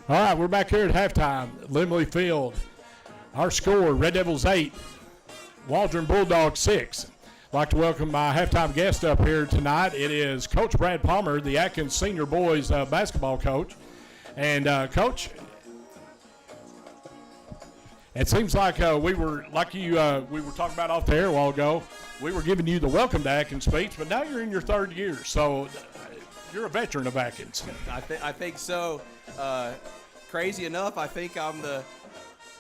All right, we're back here at halftime, Limley Field. Our score, Red Devils 8, Waldron Bulldogs 6. I'd like to welcome my halftime guest up here tonight. It is Coach Brad Palmer, the Atkins Senior Boys basketball coach. And, Coach, it seems like we were talking about off the air a while ago. We were giving you the welcome to Atkins speech, but now you're in your third year, so you're a veteran of Atkins. I think so. Crazy enough, I think I'm the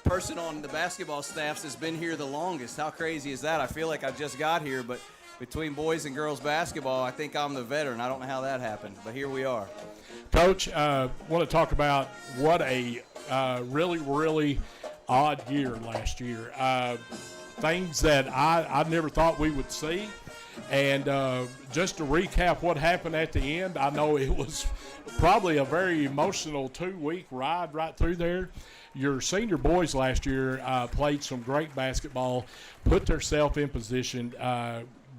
person on the basketball staff that's been here the longest. How crazy is that? I feel like I just got here, but between boys and girls basketball, I think I'm the veteran. I don't know how that happened, but here we are. Coach, want to talk about what a really, really odd year last year. Things that I never thought we would see. And just to recap what happened at the end, I know it was probably a very emotional 2-week ride right through there. Your senior boys last year played some great basketball, put themselves in position,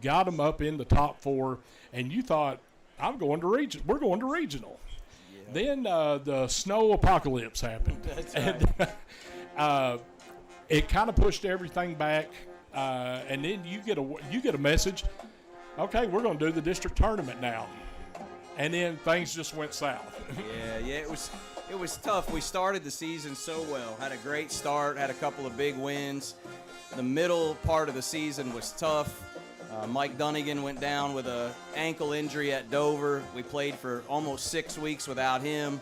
got them up in the top 4, and you thought, we're going to regional. Yeah. Then the snow apocalypse happened. That's right. And it kind of pushed everything back, and then you get a message, okay, we're going to do the district tournament now. And then things just went south. Yeah, it was tough. We started the season so well, had a great start, had a couple of big wins. The middle part of the season was tough. Mike Dunnigan went down with an ankle injury at Dover. We played for almost 6 weeks without him.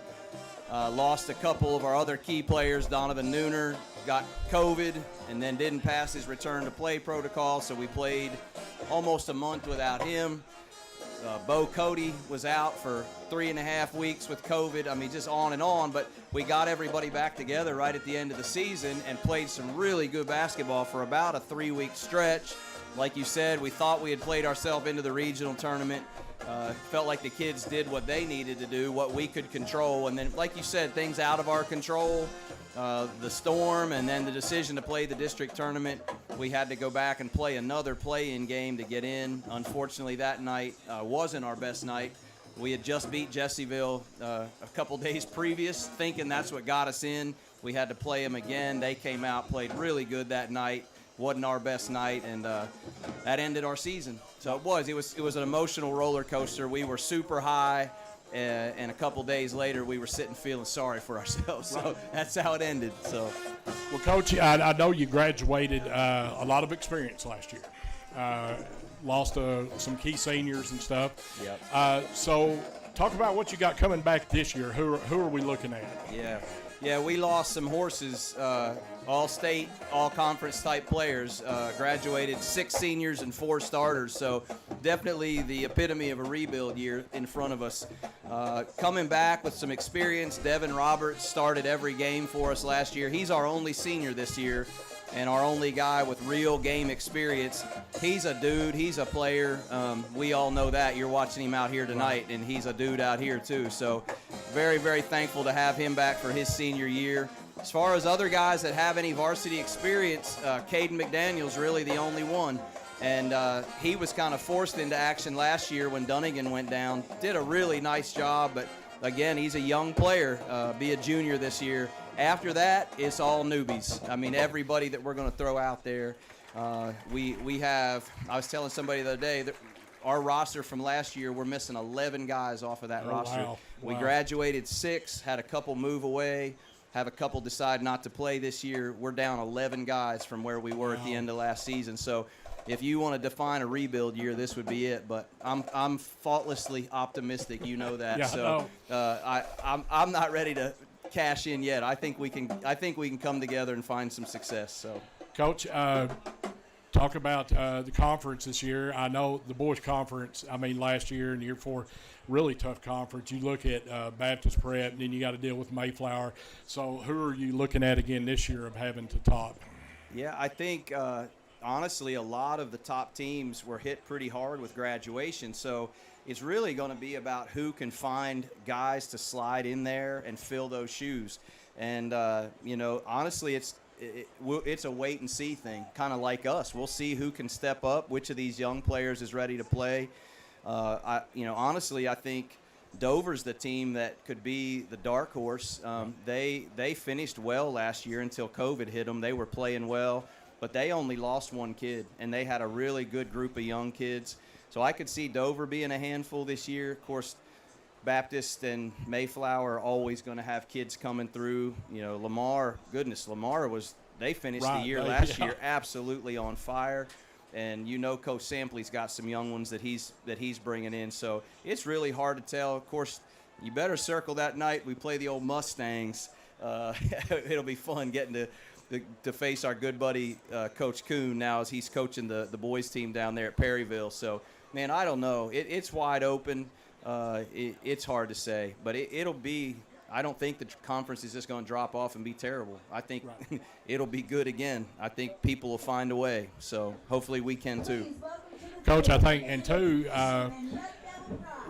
Lost a couple of our other key players. Donovan Nooner got COVID and then didn't pass his return to play protocol, so we played almost a month without him. Bo Cody was out for 3.5 weeks with COVID. I mean, just on and on. But we got everybody back together right at the end of the season and played some really good basketball for about a 3-week stretch. Like you said, we thought we had played ourselves into the regional tournament. Felt like the kids did what they needed to do, what we could control. And then, like you said, things out of our control, the storm, and then the decision to play the district tournament. We had to go back and play another play-in game to get in. Unfortunately, that night wasn't our best night. We had just beat Jessieville a couple days previous, thinking that's what got us in. We had to play them again. They came out, played really good that night. Wasn't our best night, and that ended our season. So it was an emotional roller coaster. We were super high, and a couple days later, we were sitting feeling sorry for ourselves. So that's how it ended. So, well, Coach, I know you graduated a lot of experience last year. Lost some key seniors and stuff. Yep. So talk about what you got coming back this year. Who are we looking at? Yeah, we lost some horses, all-state, all-conference type players, graduated 6 seniors and 4 starters, so definitely the epitome of a rebuild year in front of us. Coming back with some experience, Devin Roberts started every game for us last year. He's our only senior this year and our only guy with real game experience. He's a dude. He's a player. We all know that. You're watching him out here tonight, and he's a dude out here too. So very, very thankful to have him back for his senior year. As far as other guys that have any varsity experience, Caden McDaniel's really the only one. And he was kind of forced into action last year when Dunnigan went down. Did a really nice job, but again, he's a young player, be a junior this year. After that, it's all newbies. I mean, everybody that we're going to throw out there. We have, I was telling somebody the other day that our roster from last year, we're missing 11 guys off of that roster. Wow. We graduated 6, had a couple move away, have a couple decide not to play this year. We're down 11 guys from where we were at the end of last season. So if you want to define a rebuild year, this would be it. But I'm faultlessly optimistic, you know that. Yeah, so I'm not ready to cash in yet. I think we can come together and find some success. So, Coach, talk about the conference this year. I know the boys' conference, last year and the year before, really tough conference. You look at Baptist Prep, and then you got to deal with Mayflower. So who are you looking at again this year of having to top? Yeah, I think honestly a lot of the top teams were hit pretty hard with graduation. So it's really going to be about who can find guys to slide in there and fill those shoes. And, honestly, it's a wait and see thing, kind of like us. We'll see who can step up, which of these young players is ready to play. Honestly, I think Dover's the team that could be the dark horse. They finished well last year until COVID hit them. They were playing well, but they only lost one kid, and they had a really good group of young kids. So I could see Dover being a handful this year. Of course, Baptist and Mayflower are always going to have kids coming through. You know, Lamar they finished the year last year absolutely on fire. And you know Coach Sampley's got some young ones that he's bringing in. So it's really hard to tell. Of course, you better circle that night we play the old Mustangs. It'll be fun getting to face our good buddy Coach Kuhn now as he's coaching the boys team down there at Perryville. So, man, I don't know. It's wide open. It's hard to say. But it'll be – I don't think the conference is just going to drop off and be terrible. I think it'll be good again. I think people will find a way. So hopefully we can too. Coach, I think, and two,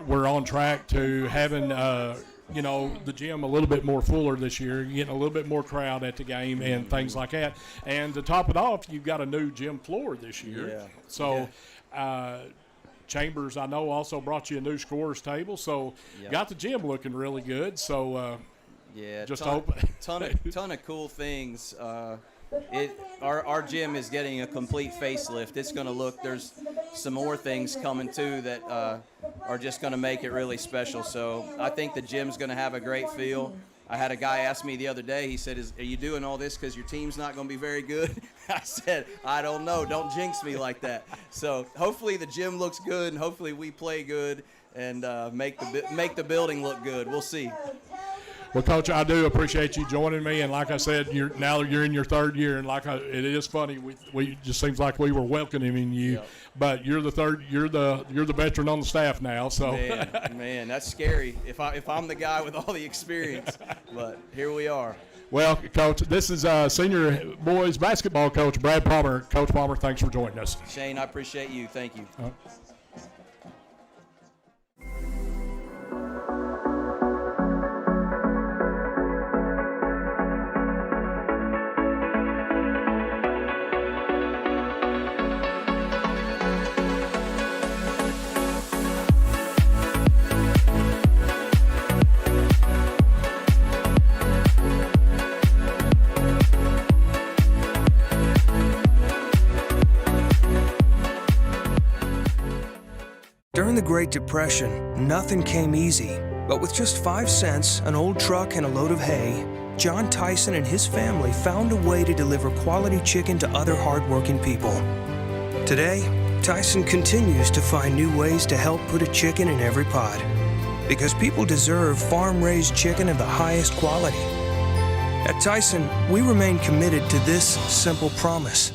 we're on track to having, the gym a little bit more fuller this year, getting a little bit more crowd at the game and things like that. And to top it off, you've got a new gym floor this year. Yeah. So Chambers, I know, also brought you a new scorer's table, so got the gym looking really good. So, just hope. ton of cool things. Our gym is getting a complete facelift. It's going to look. There's some more things coming too that are just going to make it really special. So I think the gym's going to have a great feel. I had a guy ask me the other day, he said, are you doing all this because your team's not going to be very good? I said, I don't know. Don't jinx me like that. So hopefully the gym looks good, and hopefully we play good and make the building look good. We'll see. Well, Coach, I do appreciate you joining me, and like I said, you're in your third year, and it is funny. We just seems like we were welcoming you, but you're the third. You're the veteran on the staff now. So man, that's scary. If I'm the guy with all the experience, but here we are. Well, Coach, this is senior boys basketball coach Brad Palmer. Coach Palmer, thanks for joining us. Shane, I appreciate you. Thank you. During the Great Depression, nothing came easy. But with just 5 cents, an old truck, and a load of hay, John Tyson and his family found a way to deliver quality chicken to other hardworking people. Today, Tyson continues to find new ways to help put a chicken in every pot. Because people deserve farm-raised chicken of the highest quality. At Tyson, we remain committed to this simple promise: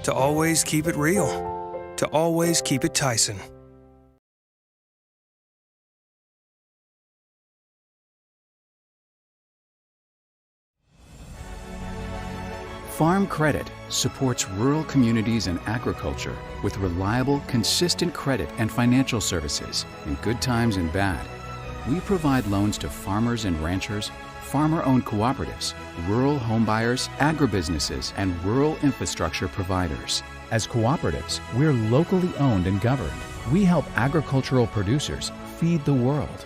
to always keep it real, to always keep it Tyson. Farm Credit supports rural communities and agriculture with reliable, consistent credit and financial services in good times and bad. We provide loans to farmers and ranchers, farmer-owned cooperatives, rural homebuyers, agribusinesses, and rural infrastructure providers. As cooperatives, we're locally owned and governed. We help agricultural producers feed the world.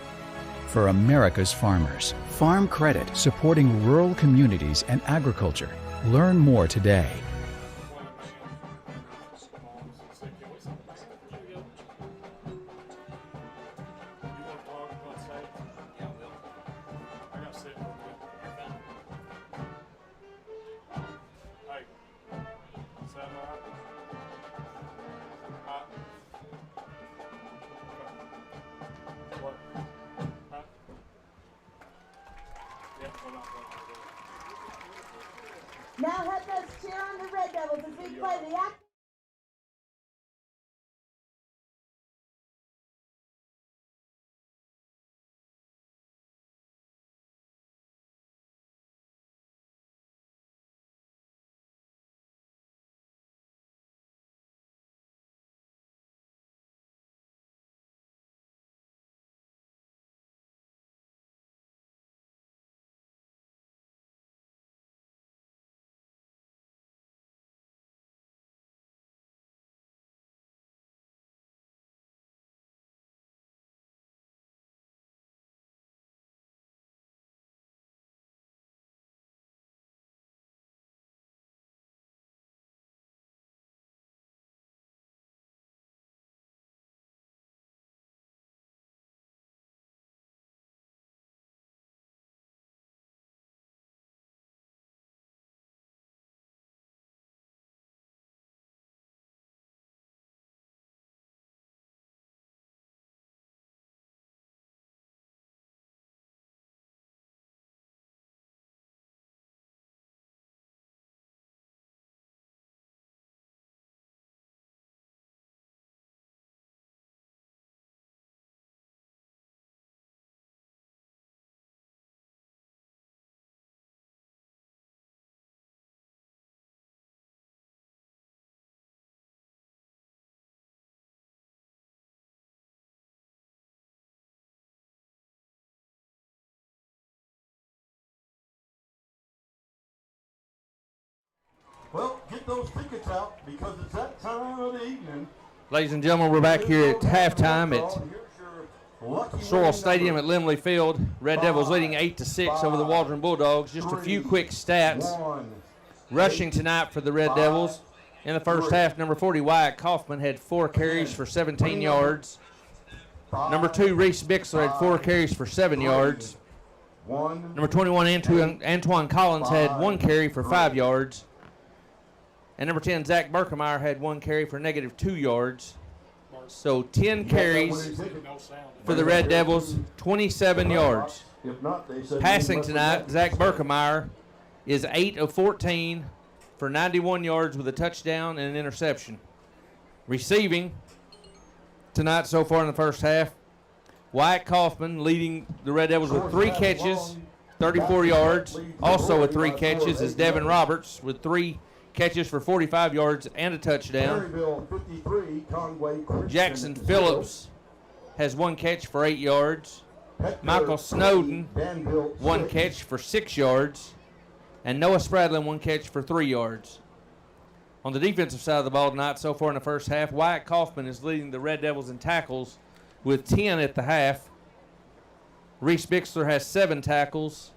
For America's farmers, Farm Credit, supporting rural communities and agriculture. Learn more today. Now have us cheer on the Red Devils as we play the Atkins Well, get those tickets out because it's that time of the evening. Ladies and gentlemen, we're back here at halftime at Sorrel Stadium at Limley Field. Red Devils leading 8-6 over the Waldron Bulldogs. Just a few quick stats. Rushing tonight for the Red Devils. In the first half, number 40, Wyatt Kaufman, had 4 carries for 17 yards. Number 2, Reese Bixler, had 4 carries for 7 yards. Number 21, Antoine Collins, had 1 carry for 5 yards. And number 10, Zach Berkemeyer, had 1 carry for -2 yards. So 10 carries for the Red Devils, 27 yards. Passing tonight, Zach Berkemeyer is 8 of 14 for 91 yards with a touchdown and an interception. Receiving tonight so far in the first half, Wyatt Kaufman leading the Red Devils with 3 catches, 34 yards. Also with 3 catches is Devin Roberts with 3 catches for 45 yards and a touchdown. Jackson Phillips has 1 catch for 8 yards. Michael Snowden, 1 catch for 6 yards. And Noah Spradlin, 1 catch for 3 yards. On the defensive side of the ball tonight, so far in the first half, Wyatt Kaufman is leading the Red Devils in tackles with 10 at the half. Reese Bixler has 7 tackles.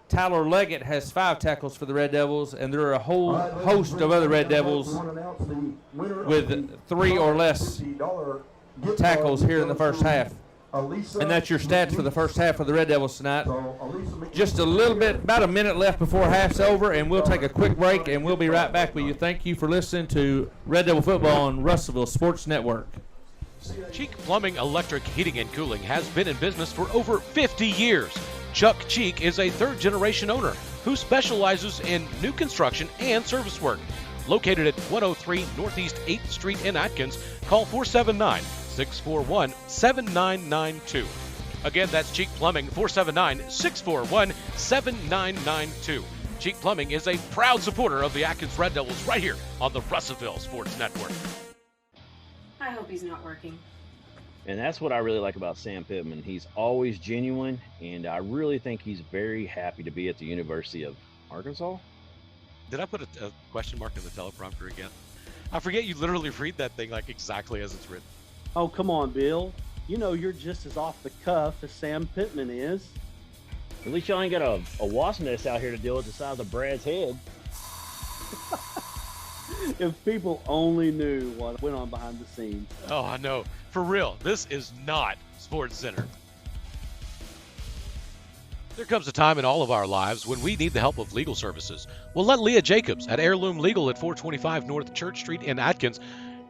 Tyler Leggett has 5 tackles for the Red Devils, and there are a whole host of other Red Devils with 3 or less tackles here in the first half. And that's your stats for the first half of the Red Devils tonight. Just a little bit, about a minute left before half's over, and we'll take a quick break, and we'll be right back with you. Thank you for listening to Red Devil Football on Russellville Sports Network. Cheek Plumbing, Electric, Heating, and Cooling has been in business for over 50 years. Chuck Cheek is a third-generation owner who specializes in new construction and service work. Located at 103 Northeast 8th Street in Atkins, call 479-641-7992. Again, that's Cheek Plumbing, 479-641-7992. Cheek Plumbing is a proud supporter of the Atkins Red Devils right here on the Russellville Sports Network. I hope he's not working. And that's what I really like about Sam Pittman. He's always genuine, and I really think he's very happy to be at the University of Arkansas. Did I put a question mark in the teleprompter again? I forget you literally read that thing like exactly as it's written. Oh, come on, Bill. You know you're just as off the cuff as Sam Pittman is. At least y'all ain't got a wasp nest out here to deal with the size of Brad's head. If people only knew what went on behind the scenes. Oh, I know. For real, this is not Sports Center. There comes a time in all of our lives when we need the help of legal services. Well, let Leah Jacobs at Heirloom Legal at 425 North Church Street in Atkins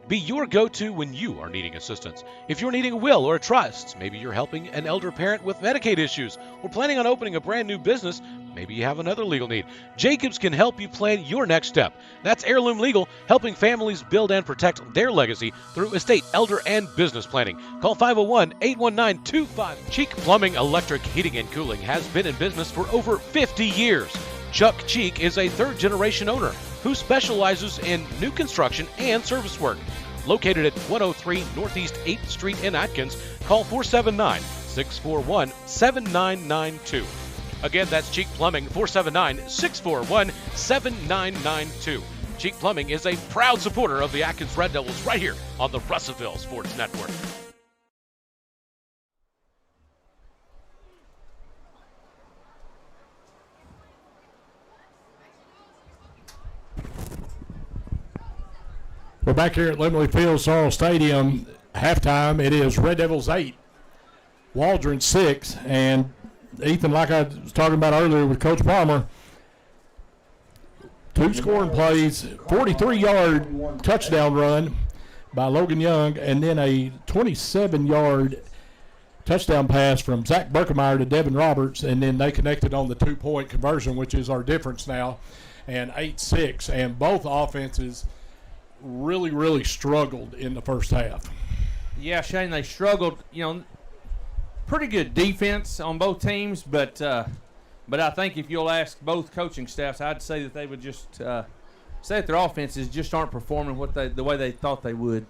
be your go-to when you are needing assistance. If you're needing a will or a trust, maybe you're helping an elder parent with Medicaid issues, or planning on opening a brand new business, maybe you have another legal need. Jacobs can help you plan your next step. That's Heirloom Legal, helping families build and protect their legacy through estate, elder, and business planning. Call 501-819-25. Cheek Plumbing, Electric, Heating, and Cooling has been in business for over 50 years. Chuck Cheek is a third-generation owner who specializes in new construction and service work. Located at 103 Northeast 8th Street in Atkins, call 479-641-7992. Again, that's Cheek Plumbing, 479-641-7992. Cheek Plumbing is a proud supporter of the Atkins Red Devils right here on the Russellville Sports Network. We're back here at Limley Field, Sorrel Stadium. Halftime, it is Red Devils 8, Waldron 6. And Ethan, like I was talking about earlier with Coach Palmer, 2 scoring plays, 43-yard touchdown run by Logan Young, and then a 27-yard touchdown pass from Zach Berkemeyer to Devin Roberts, and then they connected on the 2-point conversion, which is our difference now, and 8-6. And both offenses really struggled in the first half. Yeah, Shane, they struggled. Pretty good defense on both teams, but I think if you'll ask both coaching staffs, I'd say that they would just say that their offenses just aren't performing the way they thought they would.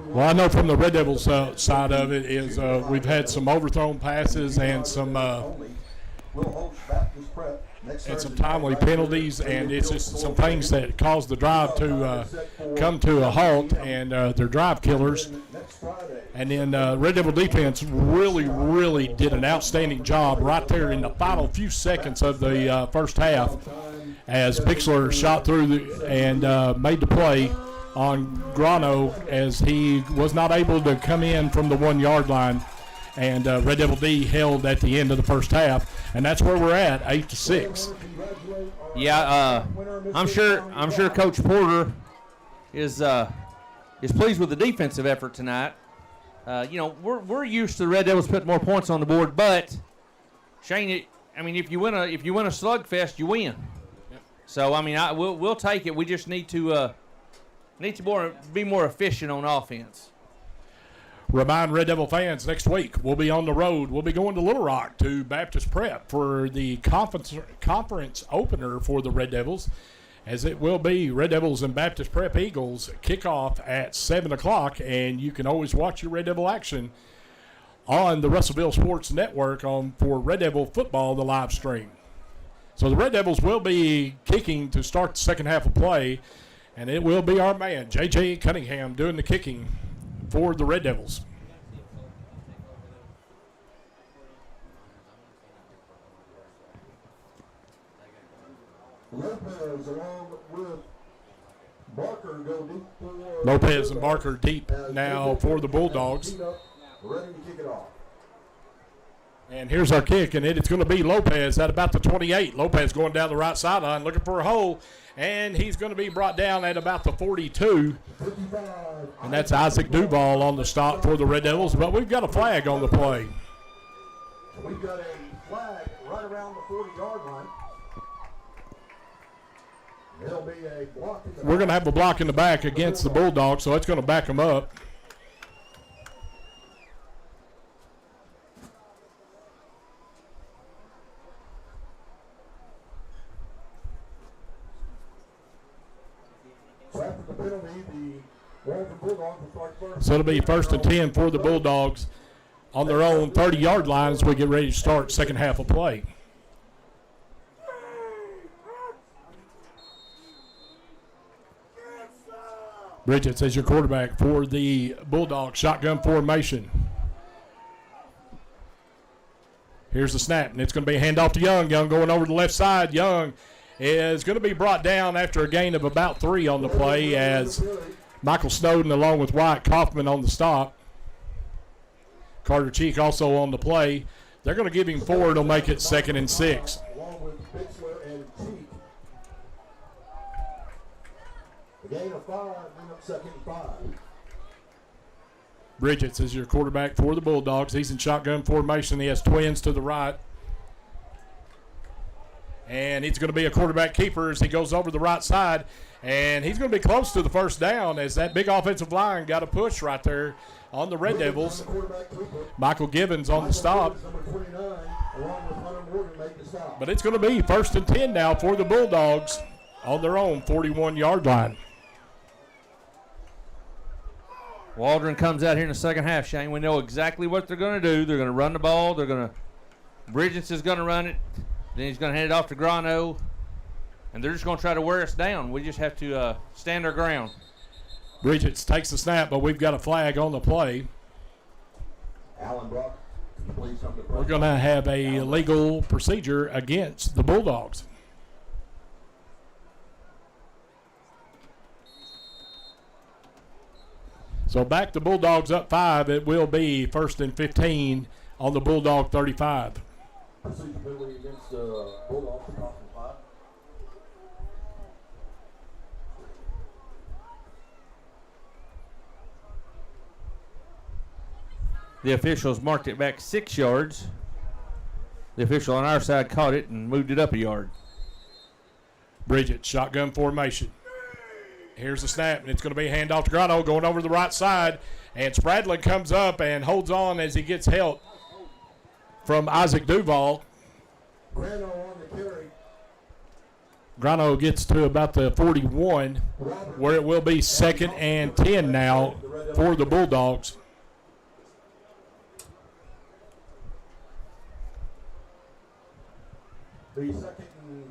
Well, I know from the Red Devils side of it is we've had some overthrown passes and some and some timely penalties, and it's just some things that caused the drive to come to a halt, and they're drive killers. And then Red Devil defense really did an outstanding job right there in the final few seconds of the first half as Bixler shot through and made the play on Grano as he was not able to come in from the 1 yard line. And Red Devil D held at the end of the first half, and that's where we're at, 8-6. Yeah, I'm sure Coach Porter is pleased with the defensive effort tonight. We're used to the Red Devils putting more points on the board, but Shane, if you win a slugfest, you win. Yep. So we'll take it. We just need to be more efficient on offense. Remind Red Devil fans, next week we'll be on the road. We'll be going to Little Rock to Baptist Prep for the conference opener for the Red Devils, as it will be Red Devils and Baptist Prep Eagles kickoff at 7 o'clock, and you can always watch your Red Devil action on the Russellville Sports Network for Red Devil football, the live stream. So the Red Devils will be kicking to start the second half of play, and it will be our man, J.J. Cunningham, doing the kicking for the Red Devils. Lopez and Barker deep now for the Bulldogs. Ready to kick it off. And here's our kick, and it's going to be Lopez at about the 28. Lopez going down the right sideline looking for a hole, and he's going to be brought down at about the 42. And that's Isaac Duval on the stop for the Red Devils, but we've got a flag on the play. We've got a flag right around the 40-yard line. There'll be a block in the We're going to have a block in the back against the Bulldogs, so it's going to back them up. So it'll be 1st and 10 for the Bulldogs on their own 30-yard line as we get ready to start second half of play. Bridges as your quarterback for the Bulldogs, shotgun formation. Here's the snap, and it's going to be a handoff to Young. Young going over the left side. Young is going to be brought down after a gain of about 3 on the play as Michael Snowden along with Wyatt Kaufman on the stop. Carter Cheek also on the play. They're going to give him 4. It'll make it 2nd and 6. Along with Bixler and Cheek. A gain of 5, bring up 2nd and 5. Bridges is your quarterback for the Bulldogs. He's in shotgun formation. He has twins to the right. And he's going to be a quarterback keeper as he goes over the right side. And he's going to be close to the first down as that big offensive line got a push right there on the Red Devils. Michael Gibbons on the stop. But it's going to be 1st and 10 now for the Bulldogs on their own 41-yard line. Waldron comes out here in the second half, Shane. We know exactly what they're going to do. They're going to run the ball. Bridges is going to run it. Then he's going to hand it off to Grano. And they're just going to try to wear us down. We just have to stand our ground. Bridges takes the snap, but we've got a flag on the play. We're going to have a legal procedure against the Bulldogs. So back to Bulldogs up 5. It will be 1st and 15 on the Bulldog 35. Procedure penalty against Bulldogs for crossing 5. The officials marked it back 6 yards. The official on our side caught it and moved it up a yard. Bridget, shotgun formation. Here's the snap, and it's going to be a handoff to Grano going over the right side. And Spradlin comes up and holds on as he gets help from Isaac Duval. Grano on the carry. Grano gets to about the 41, where it will be 2nd and 10 now for the Bulldogs. The 2nd and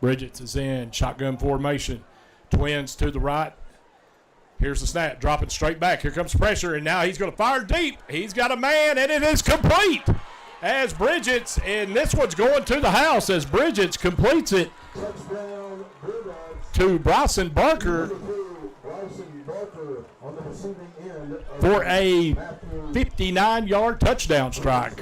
Bridget's is in shotgun formation. Twins to the right. Here's the snap, dropping straight back. Here comes pressure, and now he's going to fire deep. He's got a man, and it is complete. As Bridget's, and this one's going to the house as Bridget's completes it to Bryson Barker for a 59-yard touchdown strike.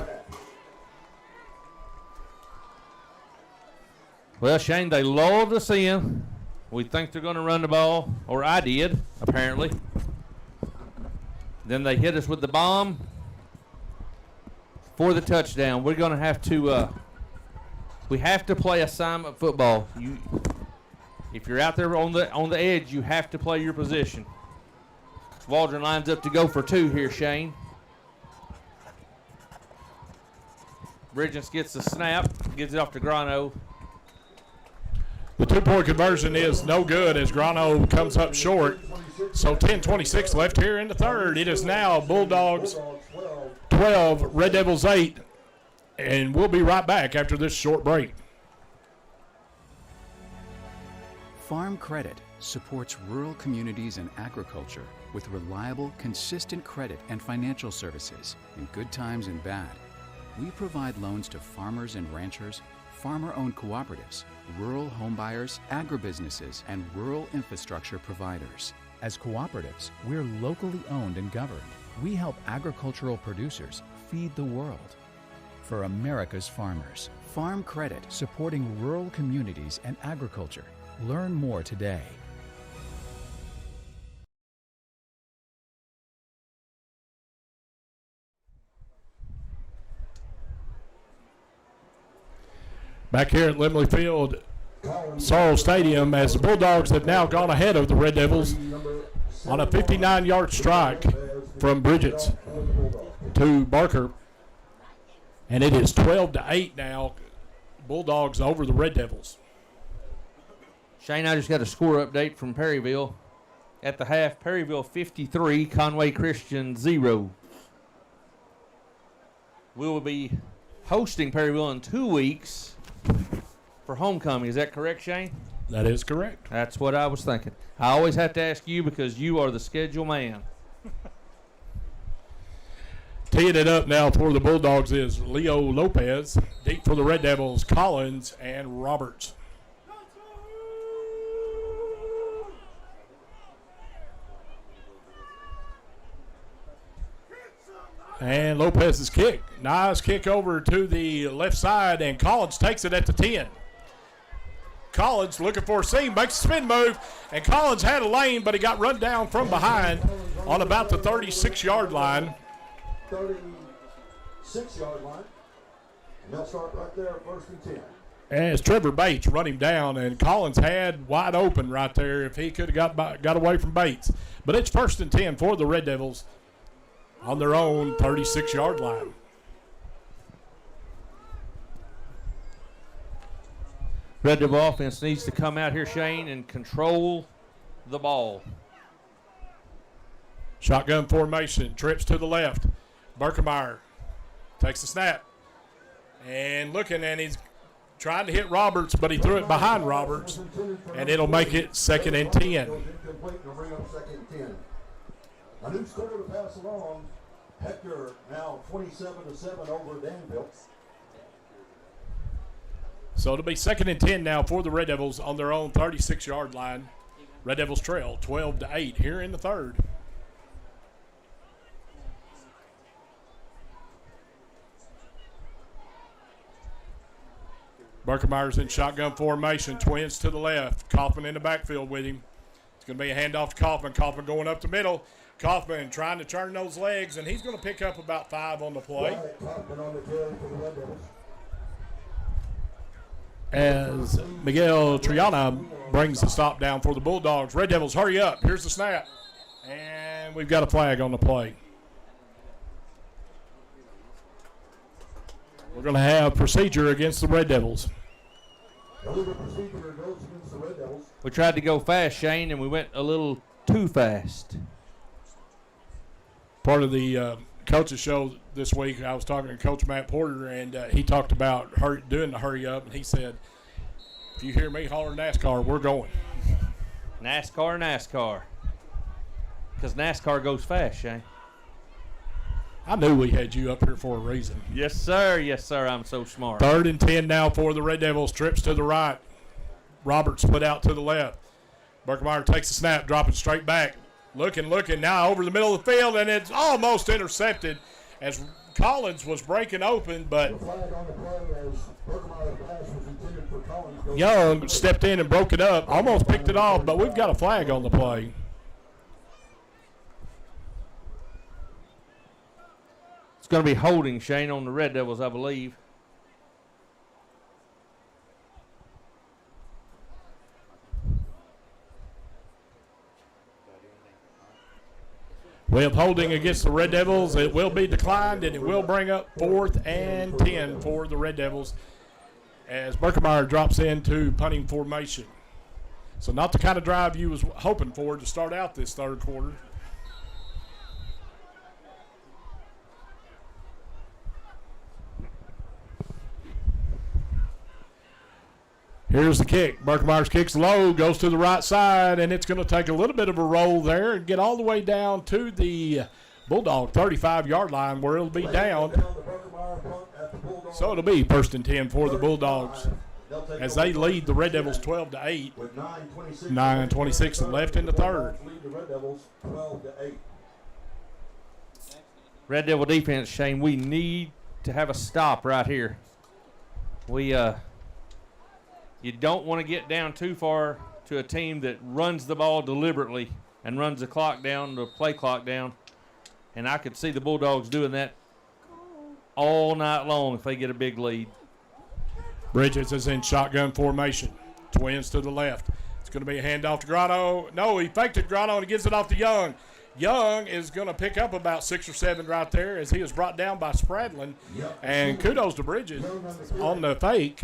Well, Shane, they lulled us in. We think they're going to run the ball, or I did, apparently. Then they hit us with the bomb for the touchdown. We're going to have to we have to play assignment football. If you're out there on the edge, you have to play your position. Waldron lines up to go for 2 here, Shane. Bridges gets the snap, gives it off to Grano. The 2-point conversion is no good as Grano comes up short. So 10:26 left here in the third. It is now Bulldogs 12, Red Devils 8. And we'll be right back after this short break. Farm Credit supports rural communities and agriculture with reliable, consistent credit and financial services in good times and bad. We provide loans to farmers and ranchers, farmer-owned cooperatives, rural homebuyers, agribusinesses, and rural infrastructure providers. As cooperatives, we're locally owned and governed. We help agricultural producers feed the world. For America's farmers, Farm Credit, supporting rural communities and agriculture. Learn more today. Back here at Limley Field, Sorrel Stadium, as the Bulldogs have now gone ahead of the Red Devils on a 59-yard strike from Bridget's to Barker. And it is 12-8 now. Bulldogs over the Red Devils. Shane, I just got a score update from Perryville. At the half, Perryville 53, Conway Christian 0. We will be hosting Perryville in 2 weeks for homecoming. Is that correct, Shane? That is correct. That's what I was thinking. I always have to ask you because you are the schedule man. Teeing it up now for the Bulldogs is Leo Lopez. Deep for the Red Devils, Collins and Roberts. And Lopez's kick. Nice kick over to the left side, and Collins takes it at the 10. Collins looking for a seam, makes a spin move, and Collins had a lane, but he got run down from behind on about the 36-yard line. 36-yard line. And they'll start right there, 1st and 10. As Trevor Bates run him down, and Collins had wide open right there if he could have got away from Bates. But it's 1st and 10 for the Red Devils on their own 36-yard line. Red Devil offense needs to come out here, Shane, and control the ball. Shotgun formation, trips to the left. Berkemeyer takes the snap. And looking, and he's trying to hit Roberts, but he threw it behind Roberts, and it'll make it 2nd and 10. A new score to pass along. Hector now 27-7 over Danville. So it'll be 2nd and 10 now for the Red Devils on their own 36-yard line. Red Devils trail 12-8 here in the third. Berkemeyer's in shotgun formation, twins to the left. Kaufman in the backfield with him. It's going to be a handoff to Kaufman. Kaufman going up the middle. Kaufman trying to turn those legs, and he's going to pick up about 5 on the play. As Miguel Triana brings the stop down for the Bulldogs. Red Devils, hurry up. Here's the snap. And we've got a flag on the play. We're going to have procedure against the Red Devils. We tried to go fast, Shane, and we went a little too fast. Part of the coaches show this week, I was talking to Coach Matt Porter, and he talked about doing the hurry up, and he said If you hear me holler NASCAR, we're going. NASCAR. Because NASCAR goes fast, Shane. I knew we had you up here for a reason. Yes, sir. Yes, sir. I'm so smart. 3rd and 10 now for the Red Devils. Trips to the right. Roberts split out to the left. Berkemeyer takes the snap, dropping straight back. Looking, now over the middle of the field, and it's almost intercepted as Collins was breaking open, but Young stepped in and broke it up, almost picked it off, but we've got a flag on the play. It's going to be holding, Shane, on the Red Devils, I believe. With holding against the Red Devils, it will be declined, and it will bring up 4th and 10 for the Red Devils as Berkemeyer drops into punting formation. So not the kind of drive you was hoping for to start out this 3rd quarter. Here's the kick. Berkemeyer's kick's low, goes to the right side, and it's going to take a little bit of a roll there and get all the way down to the Bulldog 35-yard line where it'll be down. So it'll be 1st and 10 for the Bulldogs as they lead the Red Devils 12-8. 9:26 left in the 3rd. Red Devil defense, Shane, we need to have a stop right here. You don't want to get down too far to a team that runs the ball deliberately and runs the clock down, the play clock down. And I could see the Bulldogs doing that all night long if they get a big lead. Bridges is in shotgun formation. Twins to the left. It's going to be a handoff to Grano. No, he faked it, Grano, and he gives it off to Young. Young is going to pick up about 6 or 7 right there as he is brought down by Spradlin. And kudos to Bridges on the fake.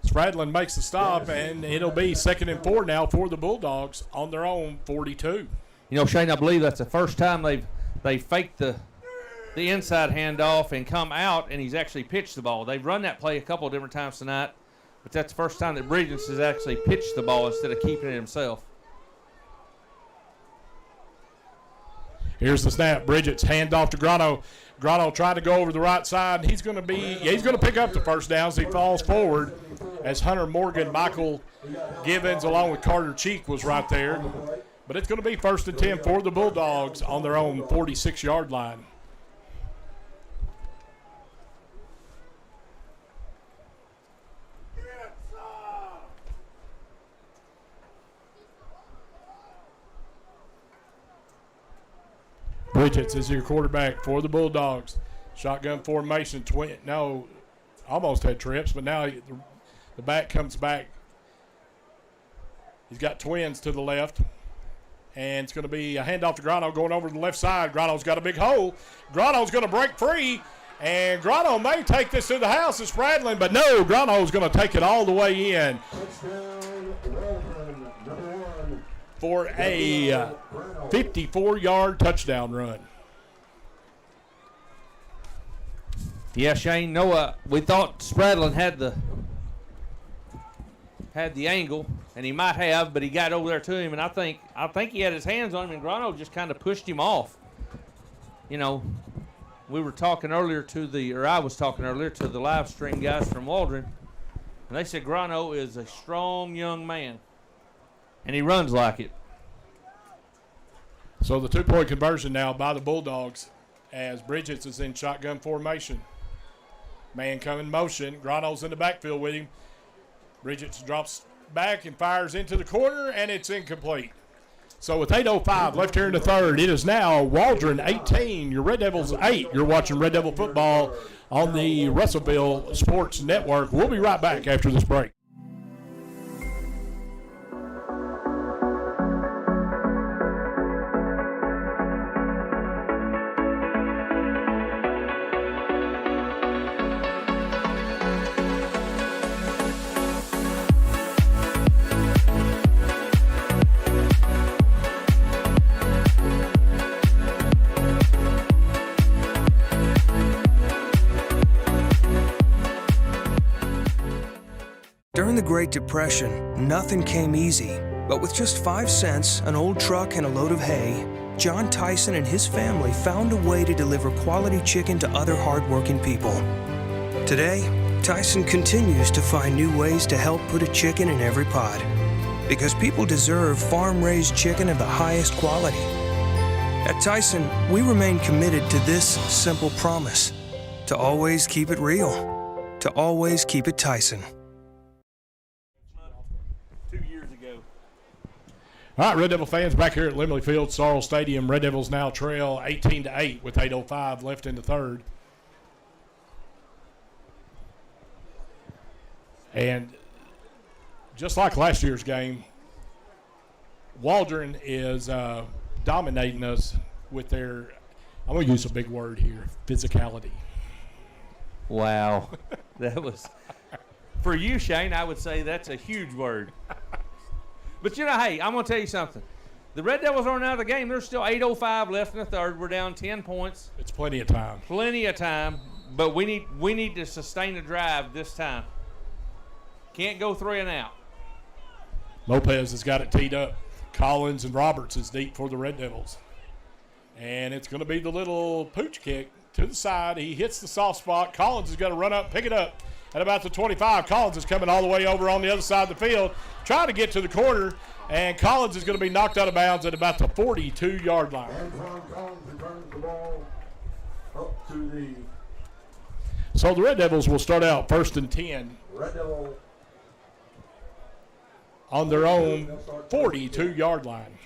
Spradlin makes the stop, and it'll be 2nd and 4 now for the Bulldogs on their own 42. You know, Shane, I believe that's the first time they faked the inside handoff and come out, and he's actually pitched the ball. They've run that play a couple of different times tonight, but that's the first time that Bridges has actually pitched the ball instead of keeping it himself. Here's the snap. Bridges hand off to Grano. Grano tried to go over the right side. He's going to pick up the first down as he falls forward as Hunter Morgan, Michael Givens, along with Carter Cheek was right there. But it's going to be 1st and 10 for the Bulldogs on their own 46-yard line. Bridges is your quarterback for the Bulldogs. Shotgun formation. Almost had trips, but now the back comes back. He's got twins to the left. And it's going to be a handoff to Grano going over to the left side. Grano's got a big hole. Grano's going to break free. And Grano may take this to the house. It's Spradlin, but no, Grano's going to take it all the way in for a 54-yard touchdown run. Yeah, Shane, we thought Spradlin had the angle, and he might have, but he got over there to him, and I think he had his hands on him, and Grano just kind of pushed him off. You know, we were talking earlier I was talking earlier to the live stream guys from Waldron, and they said Grano is a strong young man, and he runs like it. So the 2-point conversion now by the Bulldogs as Bridges is in shotgun formation. Man coming motion. Grano's in the backfield with him. Bridges drops back and fires into the corner, and it's incomplete. So with 8:05 left here in the 3rd, it is now Waldron 18, your Red Devils 8. You're watching Red Devil football on the Russellville Sports Network. We'll be right back after this break. During the Great Depression, nothing came easy. But with just 5 cents, an old truck, and a load of hay, John Tyson and his family found a way to deliver quality chicken to other hardworking people. Today, Tyson continues to find new ways to help put a chicken in every pot. Because people deserve farm-raised chicken of the highest quality. At Tyson, we remain committed to this simple promise: to always keep it real, to always keep it Tyson. 2 years ago. All right, Red Devil fans, back here at Limley Field, Sorrell Stadium. Red Devils now trail 18-8 with 8:05 left in the third. And just like last year's game, Waldron is dominating us with their, I'm going to use a big word here, physicality. Wow. That was, for you, Shane, I would say that's a huge word. But, you know, hey, I'm going to tell you something. The Red Devils aren't out of the game. There's still 8:05 left in the third. We're down 10 points. It's plenty of time. Plenty of time, but we need to sustain the drive this time. Can't go 3 and out. Lopez has got it teed up. Collins and Roberts is deep for the Red Devils. And it's going to be the little pooch kick to the side. He hits the soft spot. Collins is going to run up, pick it up at about the 25. Collins is coming all the way over on the other side of the field, trying to get to the corner, and Collins is going to be knocked out of bounds at about the 42-yard line. Antoine Collins returns the ball up to the So the Red Devils will start out 1st and 10. Red Devil on their own 42-yard line.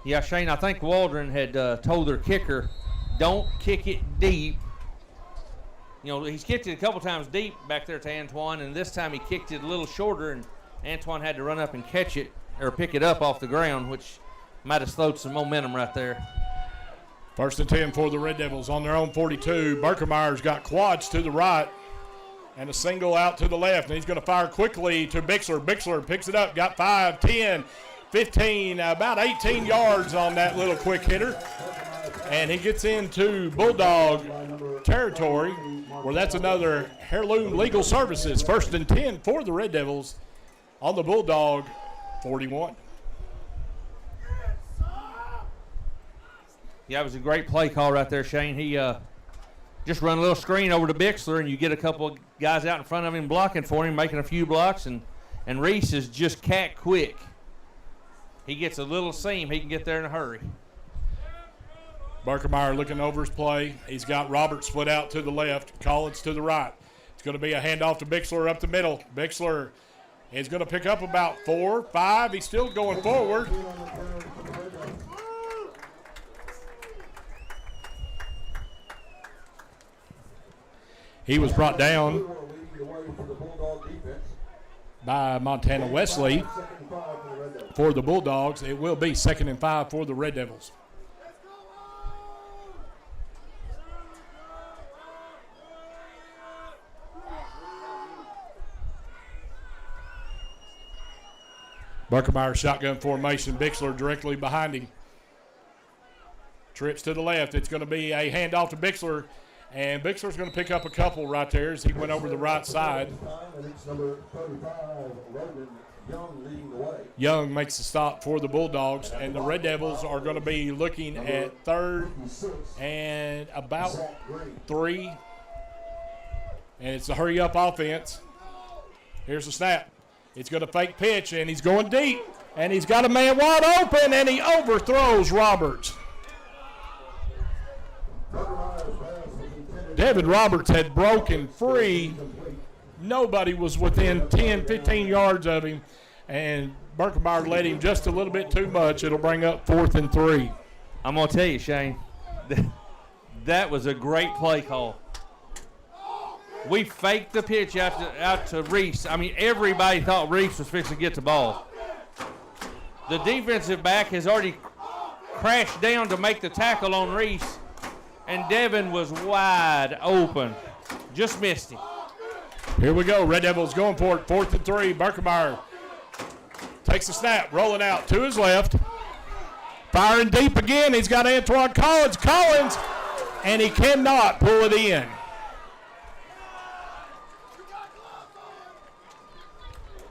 Yeah, Shane, I think Waldron had told their kicker, don't kick it deep. You know, he's kicked it a couple times deep back there to Antoine, and this time he kicked it a little shorter, and Antoine had to run up and catch it or pick it up off the ground, which might have slowed some momentum right there. 1st and 10 for the Red Devils on their own 42. Berkemeyer's got quads to the right and a single out to the left, and he's going to fire quickly to Bixler. Bixler picks it up, got 5, 10, 15, about 18 yards on that little quick hitter. And he gets into Bulldog territory, where that's another Heirloom Legal Services. 1st and 10 for the Red Devils on the Bulldog 41. Yeah, it was a great play call right there, Shane. He just run a little screen over to Bixler, and you get a couple of guys out in front of him blocking for him, making a few blocks, and Reese is just cat quick. He gets a little seam. He can get there in a hurry. Berkemeyer looking over his play. He's got Roberts split out to the left, Collins to the right. It's going to be a handoff to Bixler up the middle. Bixler is going to pick up about 4, 5. He's still going forward. He was brought down by Montana Wesley for the Bulldogs. It will be 2nd and 5 for the Red Devils. Berkemeyer shotgun formation. Bixler directly behind him. Trips to the left. It's going to be a handoff to Bixler. And Bixler's going to pick up a couple right there as he went over the right side. Young makes the stop for the Bulldogs, and the Red Devils are going to be looking at 3rd and about 3. And it's a hurry-up offense. Here's the snap. It's going to fake pitch, and he's going deep. And he's got a man wide open, and he overthrows Roberts. Devin Roberts had broken free. Nobody was within 10, 15 yards of him, and Berkemeyer led him just a little bit too much. It'll bring up 4th and 3. I'm going to tell you, Shane, that was a great play call. We faked the pitch out to Reese. I mean, everybody thought Reese was fixing to get the ball. The defensive back has already crashed down to make the tackle on Reese, and Devin was wide open. Just missed him. Here we go. Red Devils going for it. 4th and 3. Berkemeyer takes the snap, rolling out to his left. Firing deep again. He's got Antoine Collins, and he cannot pull it in.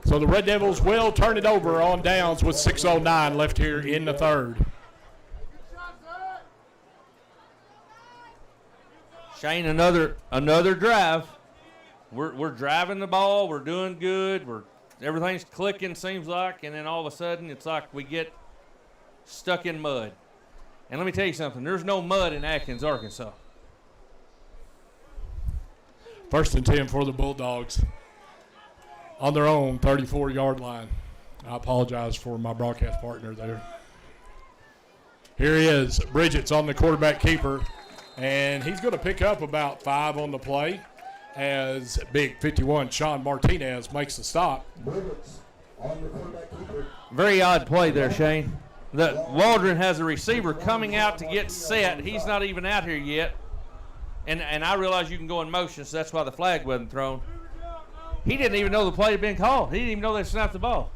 So the Red Devils will turn it over on downs with 6:09 left here in the third. Shane, another drive. We're driving the ball. We're doing good. Everything's clicking, seems like, and then all of a sudden it's like we get stuck in mud. And let me tell you something. There's no mud in Atkins, Arkansas. 1st and 10 for the Bulldogs on their own 34-yard line. I apologize for my broadcast partner there. Here he is. Bridget's on the quarterback keeper, and he's going to pick up about 5 on the play as big 51 Sean Martinez makes the stop. Very odd play there, Shane. Waldron has a receiver coming out to get set. He's not even out here yet. And I realize you can go in motion, so that's why the flag wasn't thrown. He didn't even know the play had been called. He didn't even know they snapped the ball.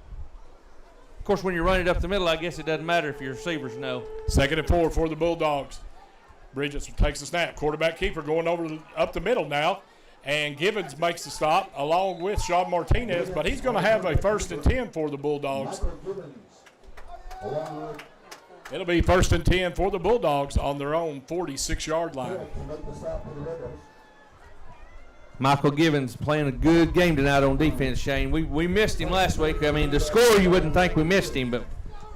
Of course, when you run it up the middle, I guess it doesn't matter if your receivers know. 2nd and 4 for the Bulldogs. Bridges takes the snap. Quarterback keeper going up the middle now. And Gibbons makes the stop along with Sean Martinez, but he's going to have a 1st and 10 for the Bulldogs. It'll be 1st and 10 for the Bulldogs on their own 46-yard line. Michael Gibbons playing a good game tonight on defense, Shane. We missed him last week. I mean, the score you wouldn't think we missed him,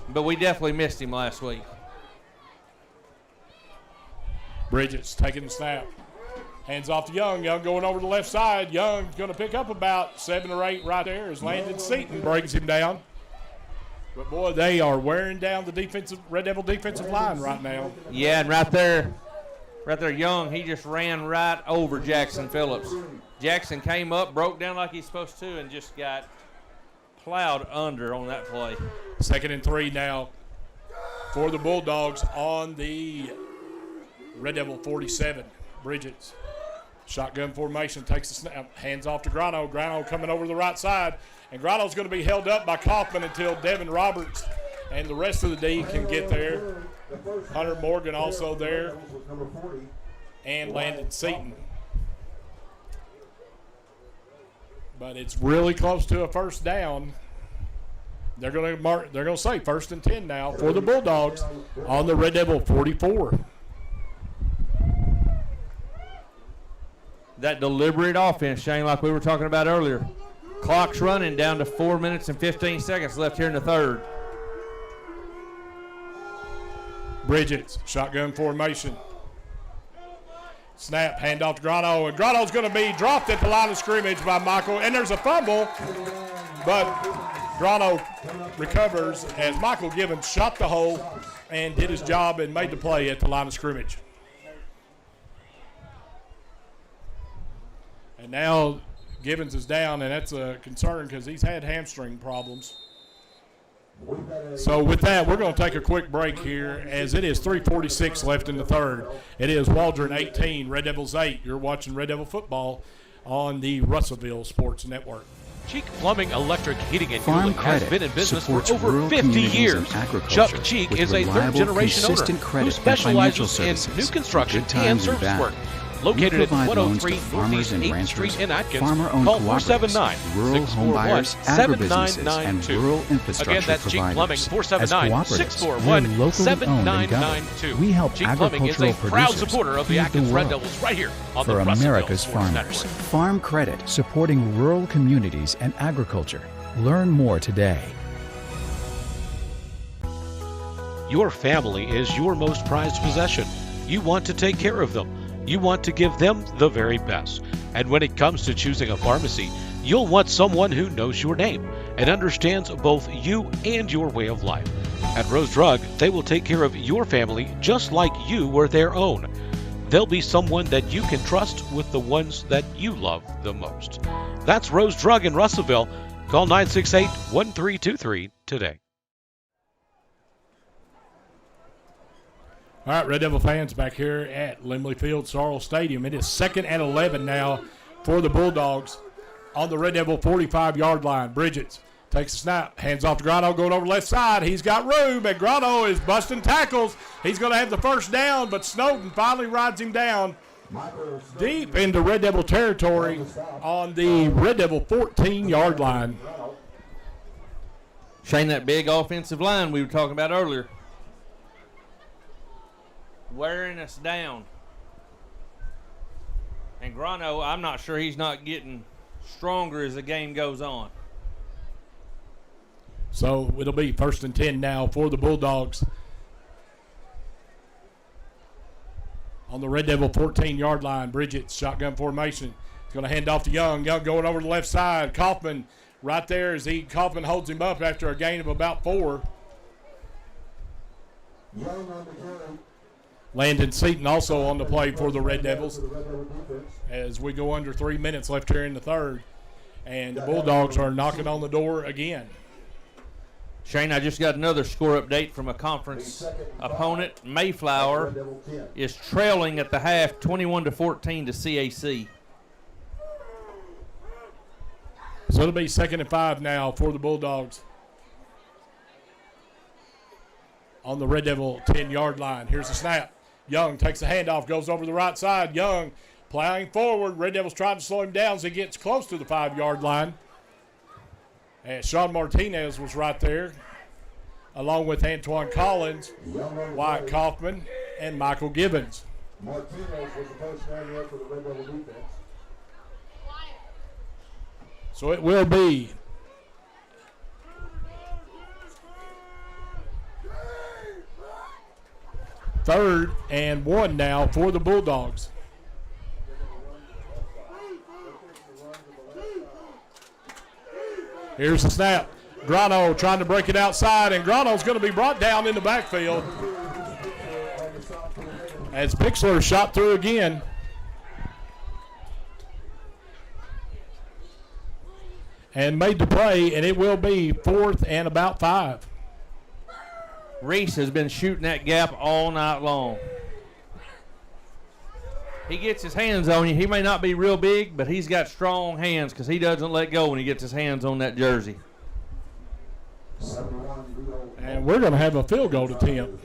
but we definitely missed him last week. Bridges taking the snap. Hands off to Young. Young going over the left side. Young's going to pick up about 7 or 8 right there as Landon Seaton brings him down. But, boy, they are wearing down the Red Devil defensive line right now. Yeah, and right there, Young, he just ran right over Jackson Phillips. Jackson came up, broke down like he's supposed to, and just got plowed under on that play. 2nd and 3 now for the Bulldogs on the Red Devil 47. Bridges. Shotgun formation, takes the snap, hands off to Grano. Grano coming over the right side, and Grano's going to be held up by Kaufman until Devin Roberts and the rest of the D can get there. Hunter Morgan also there, and Landon Seaton. But it's really close to a first down. They're going to say 1st and 10 now for the Bulldogs on the Red Devil 44. That deliberate offense, Shane, like we were talking about earlier. Clock's running down to 4 minutes and 15 seconds left here in the third. Bridges, shotgun formation. Snap, handoff to Grano, and Grano's going to be dropped at the line of scrimmage by Michael, and there's a fumble, but Grano recovers as Michael Gibbons shot the hole and did his job and made the play at the line of scrimmage. And now Gibbons is down, and that's a concern because he's had hamstring problems. So with that, we're going to take a quick break here as it is 3:46 left in the third. It is Waldron 18, Red Devils 8. You're watching Red Devil football on the Russellville Sports Network. Cheek Plumbing, Electric, Heating, and Farm Cooling has Credit been in business for supports over rural 50 communities years. and agriculture Chuck Cheek with is a reliable, third-generation owner consistent credit who and financial specializes in services new for construction good times and service bad. work. Located at provide loans to 103 farmers Northeast and 8th ranchers, Street in Atkins. farmer-owned Call cooperatives, rural home buyers, agribusinesses, and 479-7992. rural infrastructure Again, that's Cheek Plumbing, providers. As cooperatives, we're 479-641-7992. locally owned and governed. We help Cheek Plumbing is a agricultural proud producers supporter of the feed Atkins the Red world. Devils right here on For the Russellville America's Sports farmers. Network. Farm Credit, supporting rural communities and agriculture. Learn more today. Your family is your most prized possession. You want to take care of them. You want to give them the very best. And when it comes to choosing a pharmacy, you'll want someone who knows your name and understands both you and your way of life. At Rose Drug, they will take care of your family just like you were their own. They'll be someone that you can trust with the ones that you love the most. That's Rose Drug in Russellville. Call 968-1323 today. All right, Red Devil fans, back here at Limley Field, Sorrell Stadium. It is 2nd and 11 now for the Bulldogs on the Red Devil 45-yard line. Bridges takes a snap, hands off to Grano, going over left side. He's got room, and Grano is busting tackles. He's going to have the first down, but Snowden finally rides him down deep into Red Devil territory on the Red Devil 14-yard line. Shane, that big offensive line we were talking about earlier, wearing us down. And Grano, I'm not sure he's not getting stronger as the game goes on. So it'll be 1st and 10 now for the Bulldogs. On the Red Devil 14-yard line, Bridget's shotgun formation. He's going to hand off to Young. Young going over to the left side. Kaufman right there as Kaufman holds him up after a gain of about 4. Landon Seaton also on the play for the Red Devils as we go under 3 minutes left here in the third. And the Bulldogs are knocking on the door again. Shane, I just got another score update from a conference opponent. Mayflower is trailing at the half 21-14 to CAC. So it'll be 2nd and 5 now for the Bulldogs. On the Red Devil 10-yard line. Here's the snap. Young takes the handoff, goes over the right side. Young plowing forward. Red Devils trying to slow him down as he gets close to the 5-yard line. And Sean Martinez was right there, along with Antoine Collins, Wyatt Kaufman, and Michael Gibbons. Martinez was the first man there for the Red Devil defense. So it will be third and 1 now for the Bulldogs. Here's the snap. Grano trying to break it outside, and Grano's going to be brought down in the backfield as Bixler shot through again. And made the play, and it will be 4th and about 5. Reese has been shooting that gap all night long. He gets his hands on you. He may not be real big, but he's got strong hands because he doesn't let go when he gets his hands on that jersey. And we're going to have a field goal attempt.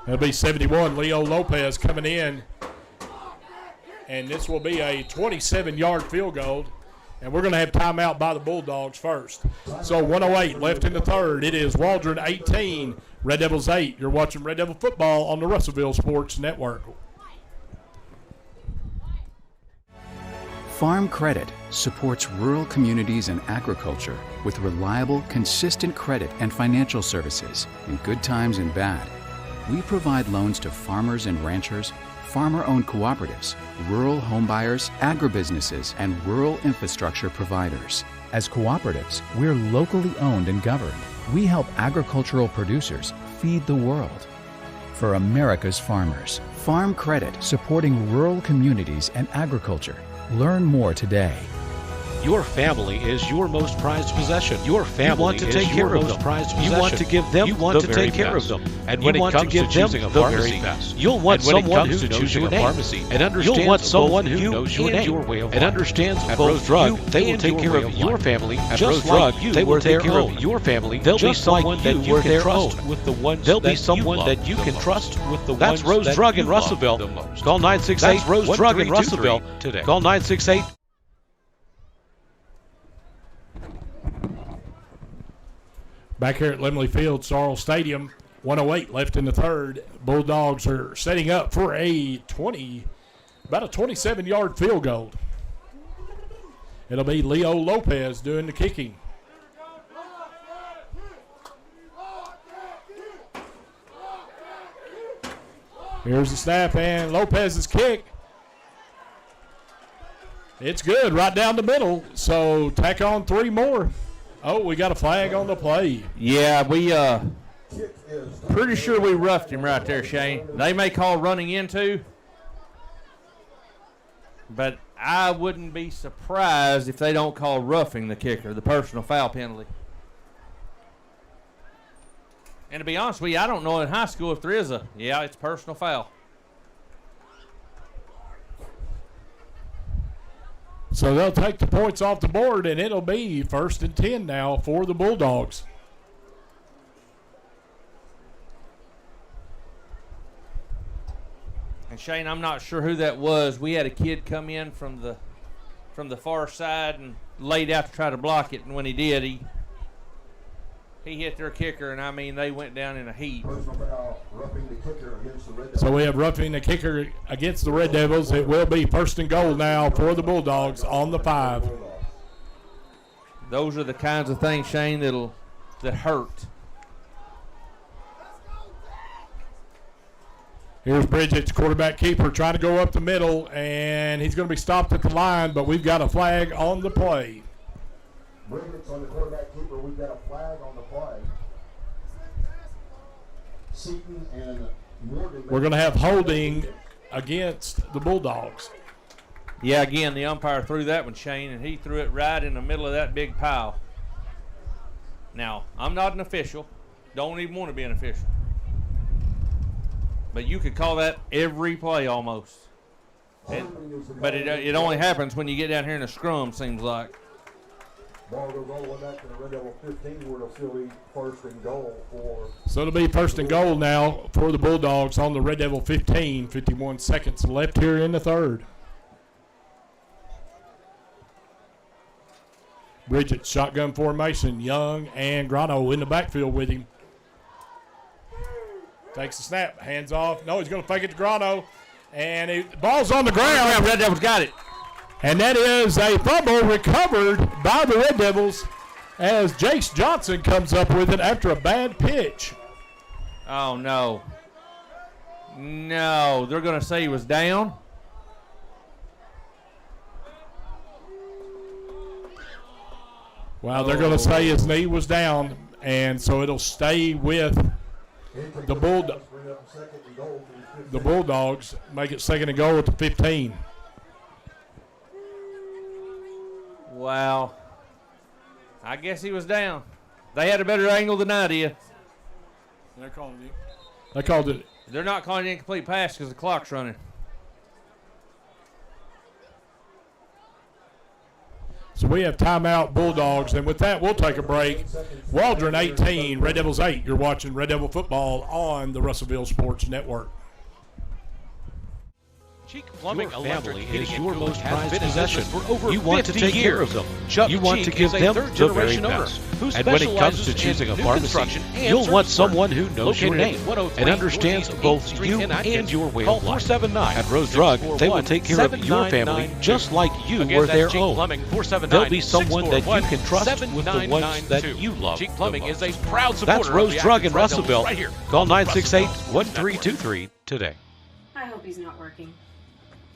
It'll be 71. Leo Lopez coming in. And this will be a 27-yard field goal. And we're going to have timeout by the Bulldogs first. So 1:08 left in the third. It is Waldron 18, Red Devils 8. You're watching Red Devil football on the Russellville Sports Network. Farm Credit supports rural communities and agriculture with reliable, consistent credit and financial services in good times and bad. We provide loans to farmers and ranchers, farmer-owned cooperatives, rural homebuyers, agribusinesses, and rural infrastructure providers. As cooperatives, we're locally owned and governed. We help agricultural producers feed the world. For America's farmers, Farm Credit, supporting rural communities and agriculture. Learn more today. Your family is your most prized possession. Your family is your most prized possession. You want to give them the very best. And when it comes to choosing a pharmacy, you'll want someone who knows your name and understands. You'll want someone who knows your name and understands both you. They will take care of your family just like you. They will take care of your family. They'll be someone that you can trust with the ones. They'll be someone that you can trust with the ones. That's Rose Drug in Russellville. Call 968 Rose Drug in Russellville today. Call 968. Back here at Lemley Field, Sorrell Stadium, 1:08 left in the third. Bulldogs are setting up for about a 27-yard field goal. It'll be Leo Lopez doing the kicking. Here's the snap, and Lopez's kick. It's good right down the middle, so tack on 3 more. Oh, we got a flag on the play. Yeah, we pretty sure we roughed him right there, Shane. They may call running into, but I wouldn't be surprised if they don't call roughing the kicker, the personal foul penalty. And to be honest with you, I don't know in high school if there is it's personal foul. So they'll take the points off the board, and it'll be 1st and 10 now for the Bulldogs. And Shane, I'm not sure who that was. We had a kid come in from the far side and laid out to try to block it, and when he did, he hit their kicker, and I mean they went down in a heap. So we have roughing the kicker against the Red Devils. It will be 1st and goal now for the Bulldogs on the 5. Those are the kinds of things, Shane, that hurt. Here's Bridget's quarterback keeper trying to go up the middle, and he's going to be stopped at the line, but we've got a flag on the play. Bridget's on the quarterback keeper. We've got a flag on the play. Seaton and Morgan. We're going to have holding against the Bulldogs. Yeah, again, the umpire threw that one, Shane, and he threw it right in the middle of that big pile. Now, I'm not an official. Don't even want to be an official. But you could call that every play almost. But it only happens when you get down here in a scrum, seems like. Ball goes all the way back to the Red Devil 15, where it'll still be 1st and goal for. So it'll be 1st and goal now for the Bulldogs on the Red Devil 15. 51 seconds left here in the 3rd. Bridget, shotgun formation. Young and Grano in the backfield with him. Takes the snap, hands off. No, he's going to fake it to Grano. And the ball's on the ground. Red Devils got it. And that is a fumble recovered by the Red Devils as Jace Johnson comes up with it after a bad pitch. Oh, no. No, they're going to say he was down. Well, they're going to say his knee was down, and so it'll stay with the Bulldogs. Make it 2nd and goal at the 15. Wow. I guess he was down. They had a better angle than I did. They called it. They called it. They're not calling it incomplete pass because the clock's running. So we have timeout Bulldogs, and with that, we'll take a break. Waldron 18, Red Devils 8. You're watching Red Devil football on the Russellville Sports Network. Cheek Plumbing Your Electric family is Heating your and most Cooling has prized been in business possession. for over You want to 50 take care years. of them. Chuck You want Cheek to give is a them the very third-generation owner best. who And when it comes specializes to choosing in a new pharmacy, construction and you'll want service someone work. who knows your Located name at 103 and understands Northeast both 8th Street you in Atkins. and your way Call of life. 479 At Rose Drug, they will take care of your family just like you Again, were that's their Cheek own. Plumbing, 479 They'll be someone that you can trust with the ones that 7992. you love. Cheek the Plumbing most. is a proud supporter That's Rose of the Drug in Atkins Red Devils Russellville. right here. Call on the Russellville 968-1323 today. I hope he's not working.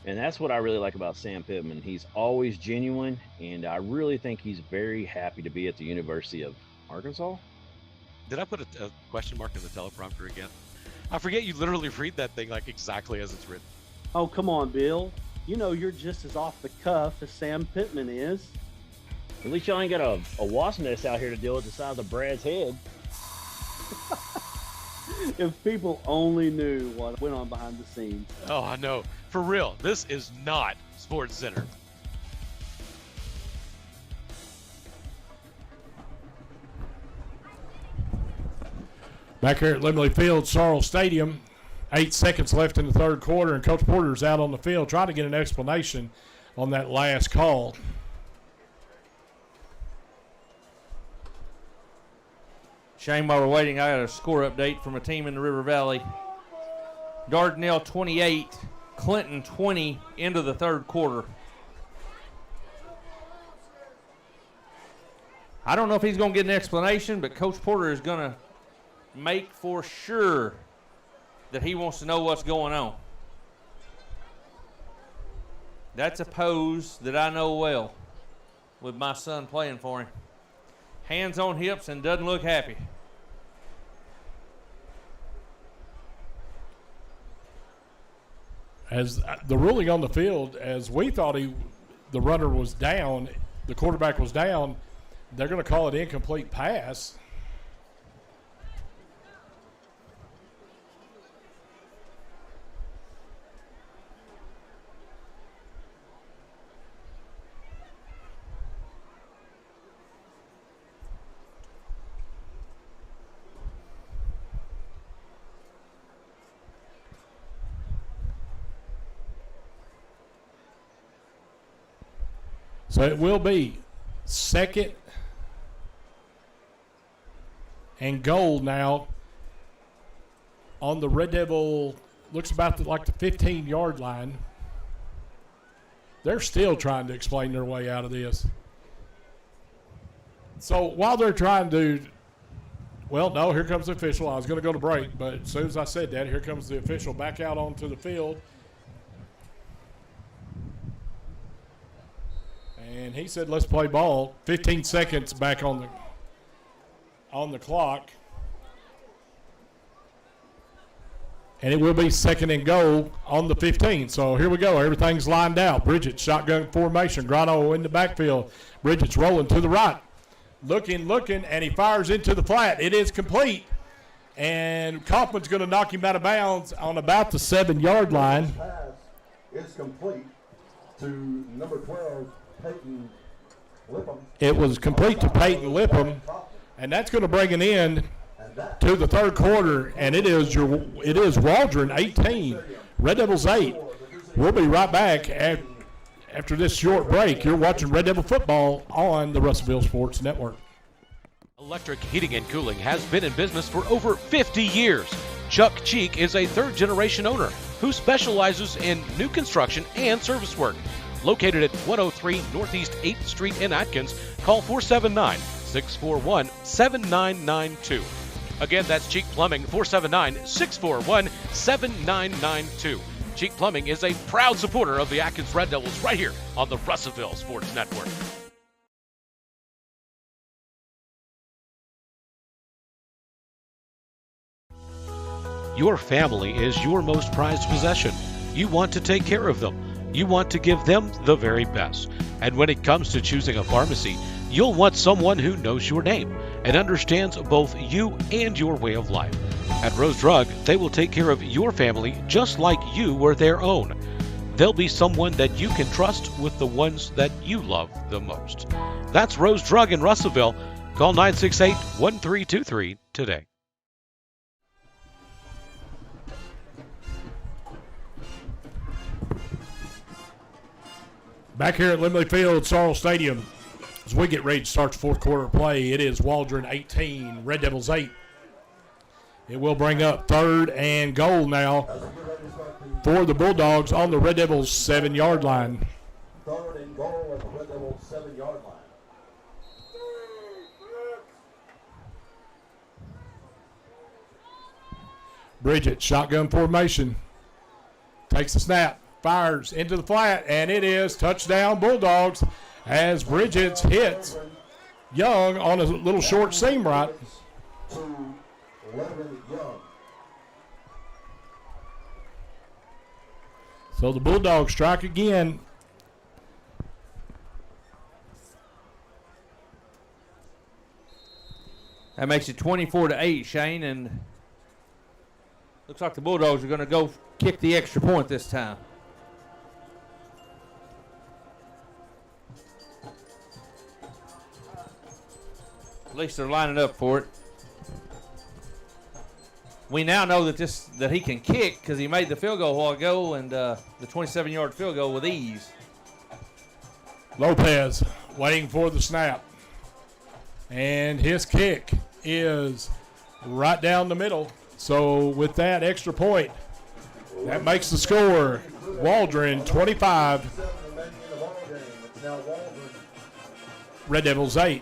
And that's what I really like about Sam Pittman. He's always genuine, and I really think he's very happy to be at the University of Arkansas. Did I put a question mark in the teleprompter again? I forget you literally read that thing like exactly as it's written. Oh, come on, Bill. You know you're just as off the cuff as Sam Pittman is. At least y'all ain't got a wasp nest out here to deal with the size of Brad's head. If people only knew what went on behind the scenes. Oh, I know. For real, this is not Sports Center. Back here at Limley Field, Sorrell Stadium, 8 seconds left in the 3rd quarter, and Coach Porter's out on the field trying to get an explanation on that last call. Shane, while we're waiting, I got a score update from a team in the River Valley. Dardanelle 28, Clinton 20 into the 3rd quarter. I don't know if he's going to get an explanation, but Coach Porter is going to make for sure that he wants to know what's going on. That's a pose that I know well with my son playing for him. Hands on hips and doesn't look happy. As the ruling on the field, as we thought the runner was down, the quarterback was down, they're going to call it incomplete pass. So it will be 2nd and goal now on the Red Devil. Looks about like the 15-yard line. They're still trying to explain their way out of this. So while they're trying to, well, no, here comes the official. I was going to go to break, but as soon as I said that, here comes the official back out onto the field. And he said, let's play ball. 15 seconds back on the clock. And it will be 2nd and goal on the 15. So here we go. Everything's lined out. Bridget, shotgun formation. Grano in the backfield. Bridget's rolling to the right. Looking, and he fires into the flat. It is complete. And Kaufman's going to knock him out of bounds on about the 7-yard line. Pass is complete to number 12, Peyton Lipham. It was complete to Peyton Lipham. And that's going to bring an end to the 3rd quarter, and it is Waldron 18, Red Devils 8. We'll be right back after this short break. You're watching Red Devil football on the Russellville Sports Network. Electric Heating and Cooling has been in business for over 50 years. Chuck Cheek is a 3rd-generation owner who specializes in new construction and service work. Located at 103 Northeast 8th Street in Atkins, call 479-641-7992. Again, that's Cheek Plumbing, 479-641-7992. Cheek Plumbing is a proud supporter of the Atkins Red Devils right here on the Russellville Sports Network. Your family is your most prized possession. You want to take care of them. You want to give them the very best. And when it comes to choosing a pharmacy, you'll want someone who knows your name and understands both you and your way of life. At Rose Drug, they will take care of your family just like you were their own. They'll be someone that you can trust with the ones that you love the most. That's Rose Drug in Russellville. Call 968-1323 today. Back here at Limley Field, Sorrel Stadium, as we get ready to start the 4th quarter play, it is Waldron 18, Red Devils 8. It will bring up 3rd and goal now for the Bulldogs on the Red Devils 7-yard line. 3rd and goal at the Red Devils 7-yard line. Bridget, shotgun formation, takes the snap, fires into the flat, and it is touchdown Bulldogs as Bridget hits Young on a little short seam right. So the Bulldogs strike again. That makes it 24-8, Shane, and looks like the Bulldogs are going to go kick the extra point this time. At least they're lining up for it. We now know that he can kick because he made the field goal a while ago, and the 27-yard field goal with ease. Lopez waiting for the snap. And his kick is right down the middle. So with that extra point, that makes the score Waldron 25, Red Devils 8.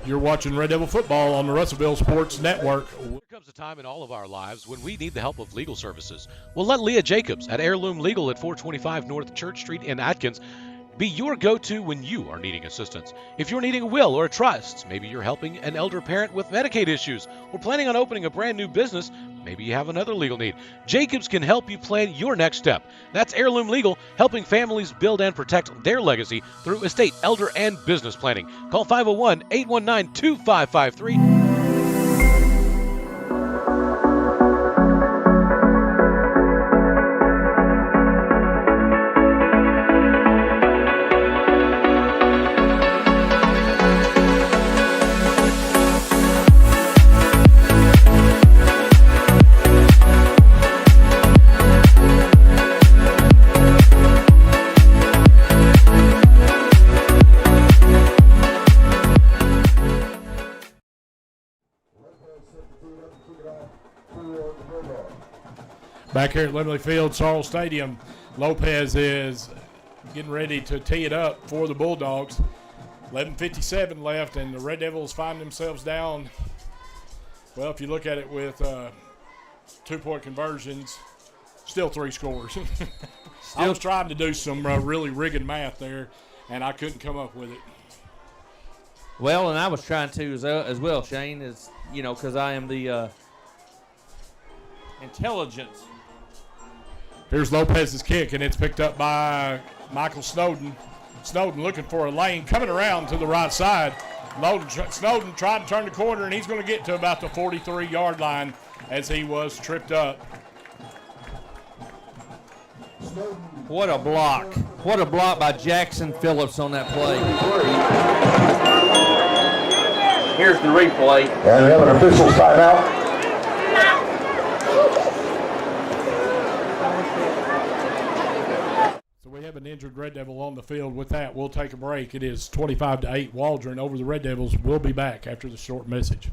You're watching Red Devil football on the Russellville Sports Network. There comes a time in all of our lives when we need the help of legal services. Well, let Leah Jacobs at Heirloom Legal at 425 North Church Street in Atkins be your go-to when you are needing assistance. If you're needing a will or a trust, maybe you're helping an elder parent with Medicaid issues, or planning on opening a brand new business, maybe you have another legal need. Jacobs can help you plan your next step. That's Heirloom Legal, helping families build and protect their legacy through estate, elder, and business planning. Call 501-819-2553. Back here at Limley Field, Sorrel Stadium, Lopez is getting ready to tee it up for the Bulldogs. 11:57 left, and the Red Devils find themselves down. Well, if you look at it with 2-point conversions, still 3 scores. I was trying to do some really rigged math there, and I couldn't come up with it. Well, and I was trying to as well, Shane, is because I am the intelligence. Here's Lopez's kick, and it's picked up by Michael Snowden. Snowden looking for a lane, coming around to the right side. Snowden tried to turn the corner, and he's going to get to about the 43-yard line as he was tripped up. What a block. What a block by Jackson Phillips on that play. Here's the replay. And we have an official timeout. So we have an injured Red Devil on the field. With that, we'll take a break. It is 25-8 Waldron over the Red Devils. We'll be back after the short message.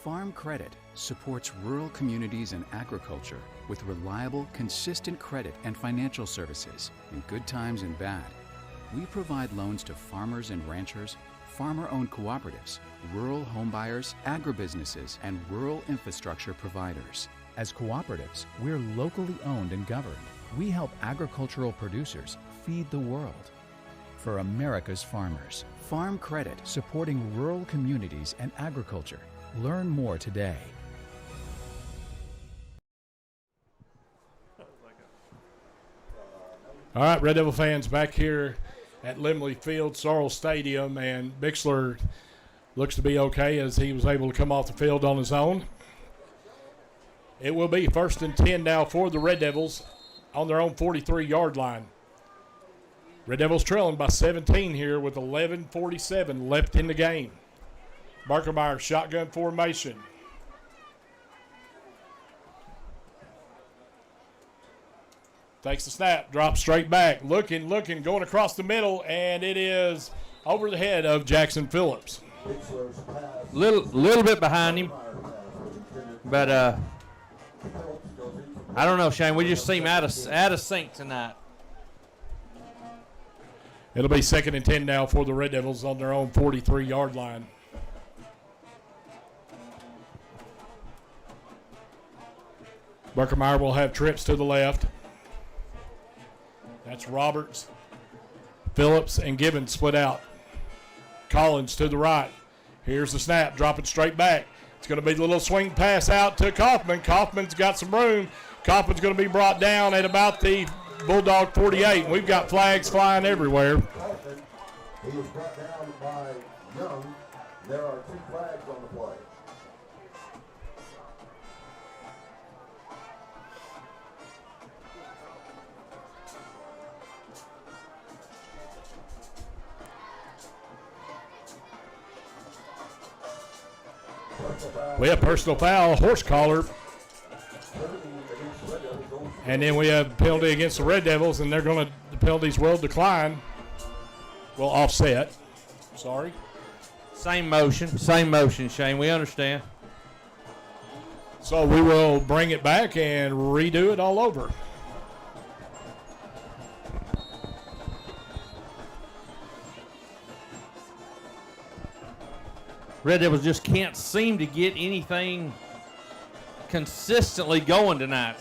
Farm Credit supports rural communities and agriculture with reliable, consistent credit and financial services in good times and bad. We provide loans to farmers and ranchers, farmer-owned cooperatives, rural homebuyers, agribusinesses, and rural infrastructure providers. As cooperatives, we're locally owned and governed. We help agricultural producers feed the world. For America's farmers, Farm Credit supporting rural communities and agriculture. Learn more today. All right, Red Devil fans, back here at Limley Field, Sorrel Stadium, and Bixler looks to be okay as he was able to come off the field on his own. It will be 1st and 10 now for the Red Devils on their own 43-yard line. Red Devils trailing by 17 here with 11:47 left in the game. Barkermeyer shotgun formation. Takes the snap, drops straight back, looking, going across the middle, and it is over the head of Jackson Phillips. Little bit behind him, but I don't know, Shane. We just seem out of sync tonight. It'll be 2nd and 10 now for the Red Devils on their own 43-yard line. Barkermeyer will have trips to the left. That's Roberts, Phillips, and Gibbons split out. Collins to the right. Here's the snap, dropping straight back. It's going to be the little swing pass out to Kaufman. Kaufman's got some room. Kaufman's going to be brought down at about the Bulldog 48. We've got flags flying everywhere. He was brought down by Young. There are 2 flags on the play. We have personal foul, horse collar. And then we have penalty against the Red Devils, and the penalties will decline. Will offset. Sorry. Same motion, Shane. We understand. So we will bring it back and redo it all over. Red Devils just can't seem to get anything consistently going tonight.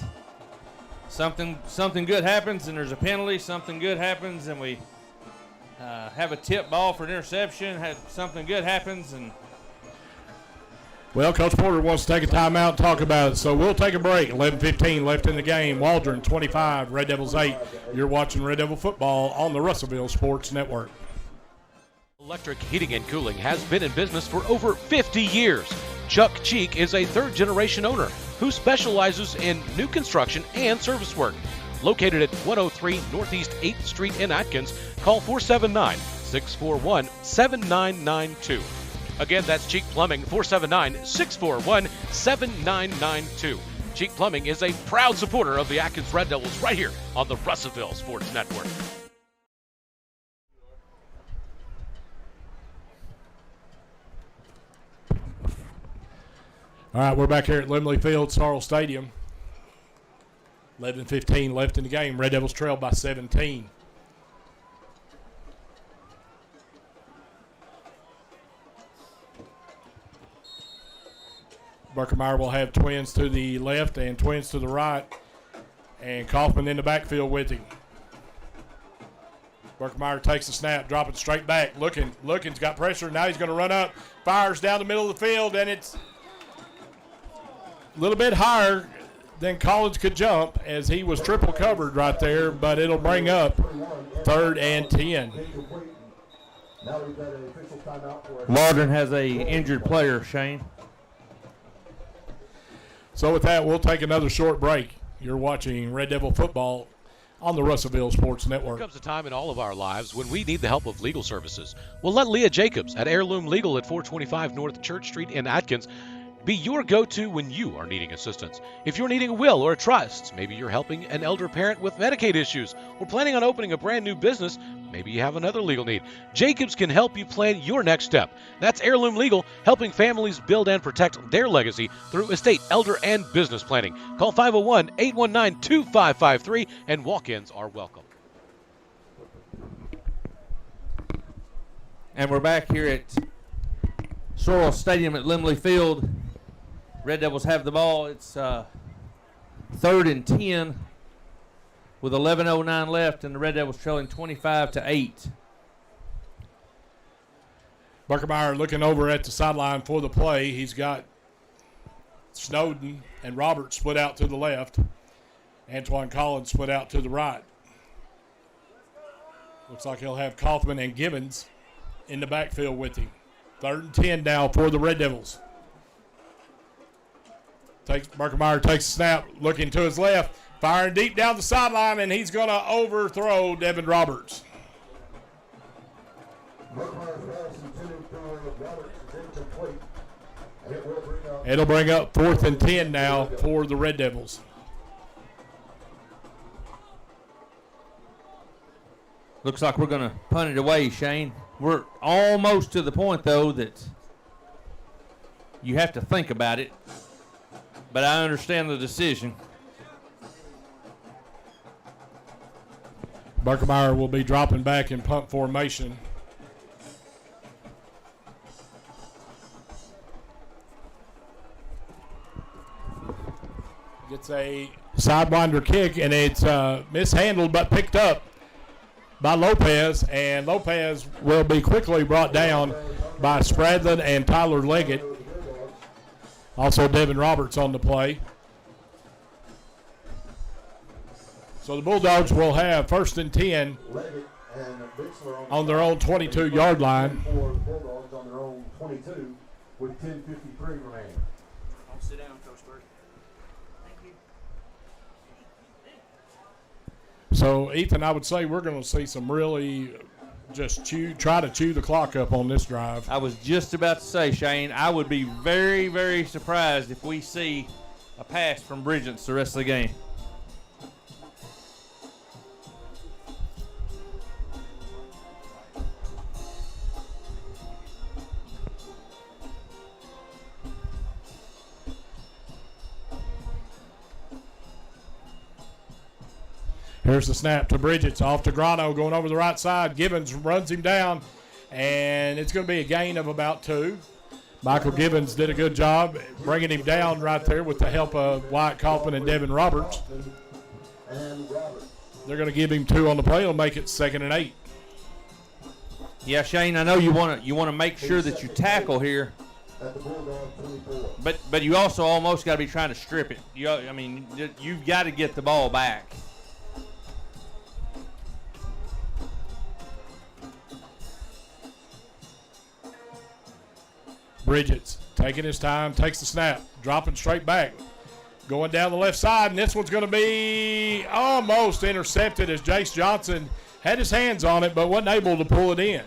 Something good happens and there's a penalty. Something good happens and we have a tip ball for an interception. Something good happens and. Well, Coach Porter wants to take a timeout and talk about it, so we'll take a break. 11:15 left in the game. Waldron 25, Red Devils 8. You're watching Red Devil football on the Russellville Sports Network. Electric Heating and Cooling has been in business for over 50 years. Chuck Cheek is a third-generation owner who specializes in new construction and service work. Located at 103 Northeast 8th Street in Atkins, call 479-641-7992. Again, that's Cheek Plumbing, 479-641-7992. Cheek Plumbing is a proud supporter of the Atkins Red Devils right here on the Russellville Sports Network. All right, we're back here at Limley Field, Sorrel Stadium. 11:15 left in the game. Red Devils trail by 17. Berkemeyer will have twins to the left and twins to the right. And Kaufman in the backfield with him. Berkemeyer takes the snap, dropping straight back. Looking's got pressure. Now he's going to run up. Fires down the middle of the field, and it's a little bit higher than Collins could jump as he was triple covered right there, but it'll bring up 3rd and 10. Waldron has a injured player, Shane. So with that, we'll take another short break. You're watching Red Devil football on the Russellville Sports Network. There comes a time in all of our lives when we need the help of legal services. Well, let Leah Jacobs at Heirloom Legal at 425 North Church Street in Atkins be your go-to when you are needing assistance. If you're needing a will or a trust, maybe you're helping an elder parent with Medicaid issues, or planning on opening a brand new business, maybe you have another legal need. Jacobs can help you plan your next step. That's Heirloom Legal, helping families build and protect their legacy through estate, elder, and business planning. Call 501-819-2553, and walk-ins are welcome. And we're back here at Sorrel Stadium at Limley Field. Red Devils have the ball. It's 3rd and 10 with 11:09 left, and the Red Devils trailing 25-8. Berkemeyer looking over at the sideline for the play. He's got Snowden and Roberts split out to the left. Antoine Collins split out to the right. Looks like he'll have Kaufman and Givens in the backfield with him. 3rd and 10 now for the Red Devils. Berkemeyer takes a snap, looking to his left, firing deep down the sideline, and he's going to overthrow Devin Roberts. It'll bring up 4th and 10 now for the Red Devils. Looks like we're going to punt it away, Shane. We're almost to the point, though, that you have to think about it. But I understand the decision. Berkemeyer will be dropping back in punt formation. Gets a sidewinder kick, and it's mishandled but picked up by Lopez, and Lopez will be quickly brought down by Spradlin and Tyler Leggett. Also Devin Roberts on the play. So the Bulldogs will have 1st and 10 on their own 22-yard line. Bulldogs on their own 22 with 10:53 remaining. I'll sit down, Coach Burt. Thank you. So, Ethan, I would say we're going to see some really just try to chew the clock up on this drive. I was just about to say, Shane, I would be very, very surprised if we see a pass from Bridges the rest of the game. Here's the snap to Bridges, off to Grano, going over the right side. Givens runs him down, and it's going to be a gain of about 2. Michael Givens did a good job bringing him down right there with the help of Wyatt Kaufman and Devin Roberts. They're going to give him 2 on the play. It'll make it 2nd and 8. Yeah, Shane, I know you want to make sure that you tackle here, but you also almost got to be trying to strip it. You've got to get the ball back. Bridges taking his time, takes the snap, dropping straight back, going down the left side, and this one's going to be almost intercepted as Jace Johnson had his hands on it but wasn't able to pull it in.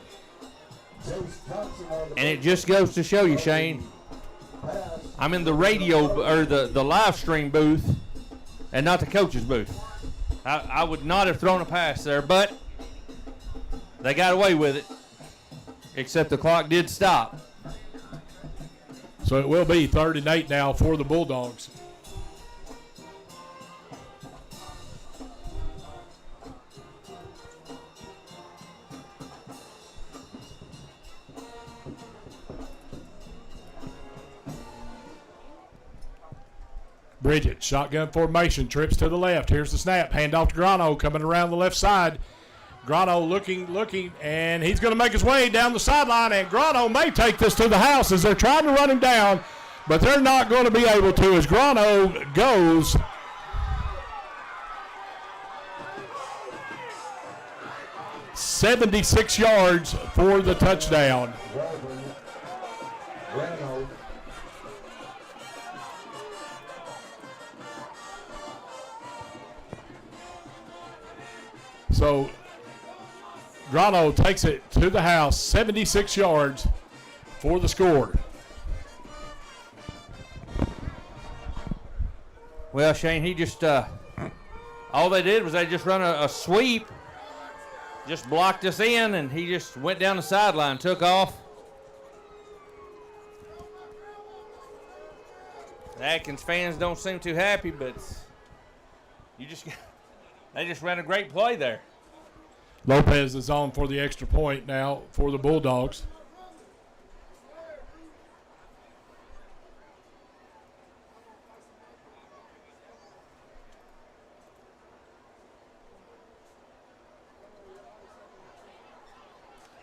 And it just goes to show you, Shane, I'm in the radio or the live stream booth and not the coach's booth. I would not have thrown a pass there, but they got away with it, except the clock did stop. So it will be 3rd and 8 now for the Bulldogs. Bridget, shotgun formation, trips to the left. Here's the snap. Handoff to Grano coming around the left side. Grano looking, and he's going to make his way down the sideline, and Grano may take this to the house as they're trying to run him down, but they're not going to be able to as Grano goes. "76 yards for the touchdown." So Grano takes it to the house, 76 yards for the score. Well, Shane, he just all they did was they just run a sweep, just blocked us in, and he just went down the sideline, took off. The Atkins fans don't seem too happy, but they just ran a great play there. Lopez is on for the extra point now for the Bulldogs.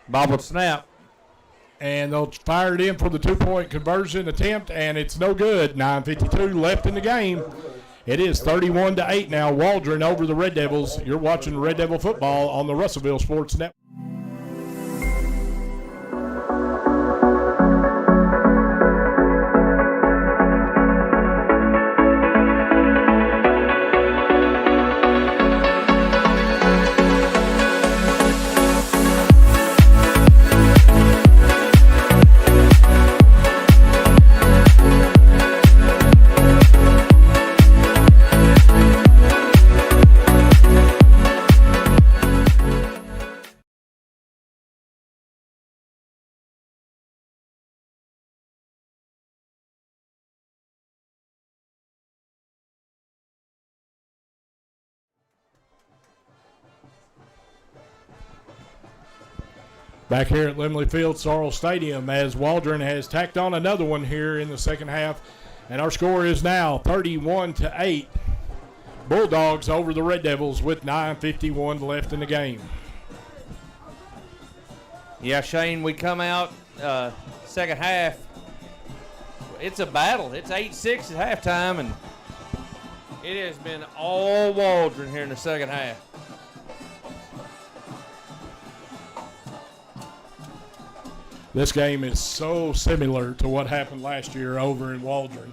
Bobbled snap. And they'll fire it in for the 2-point conversion attempt, and it's no good. 9:52 left in the game. It is 31-8 now. Waldron over the Red Devils. You're watching Red Devil football on the Russellville Sports Network. Back here at Limley Field, Sorrel Stadium, as Waldron has tacked on another one here in the second half. And our score is now 31-8. Bulldogs over the Red Devils with 9:51 left in the game. Yeah, Shane, we come out second half. It's a battle. It's 8-6 at halftime, and it has been all Waldron here in the second half. This game is so similar to what happened last year over in Waldron.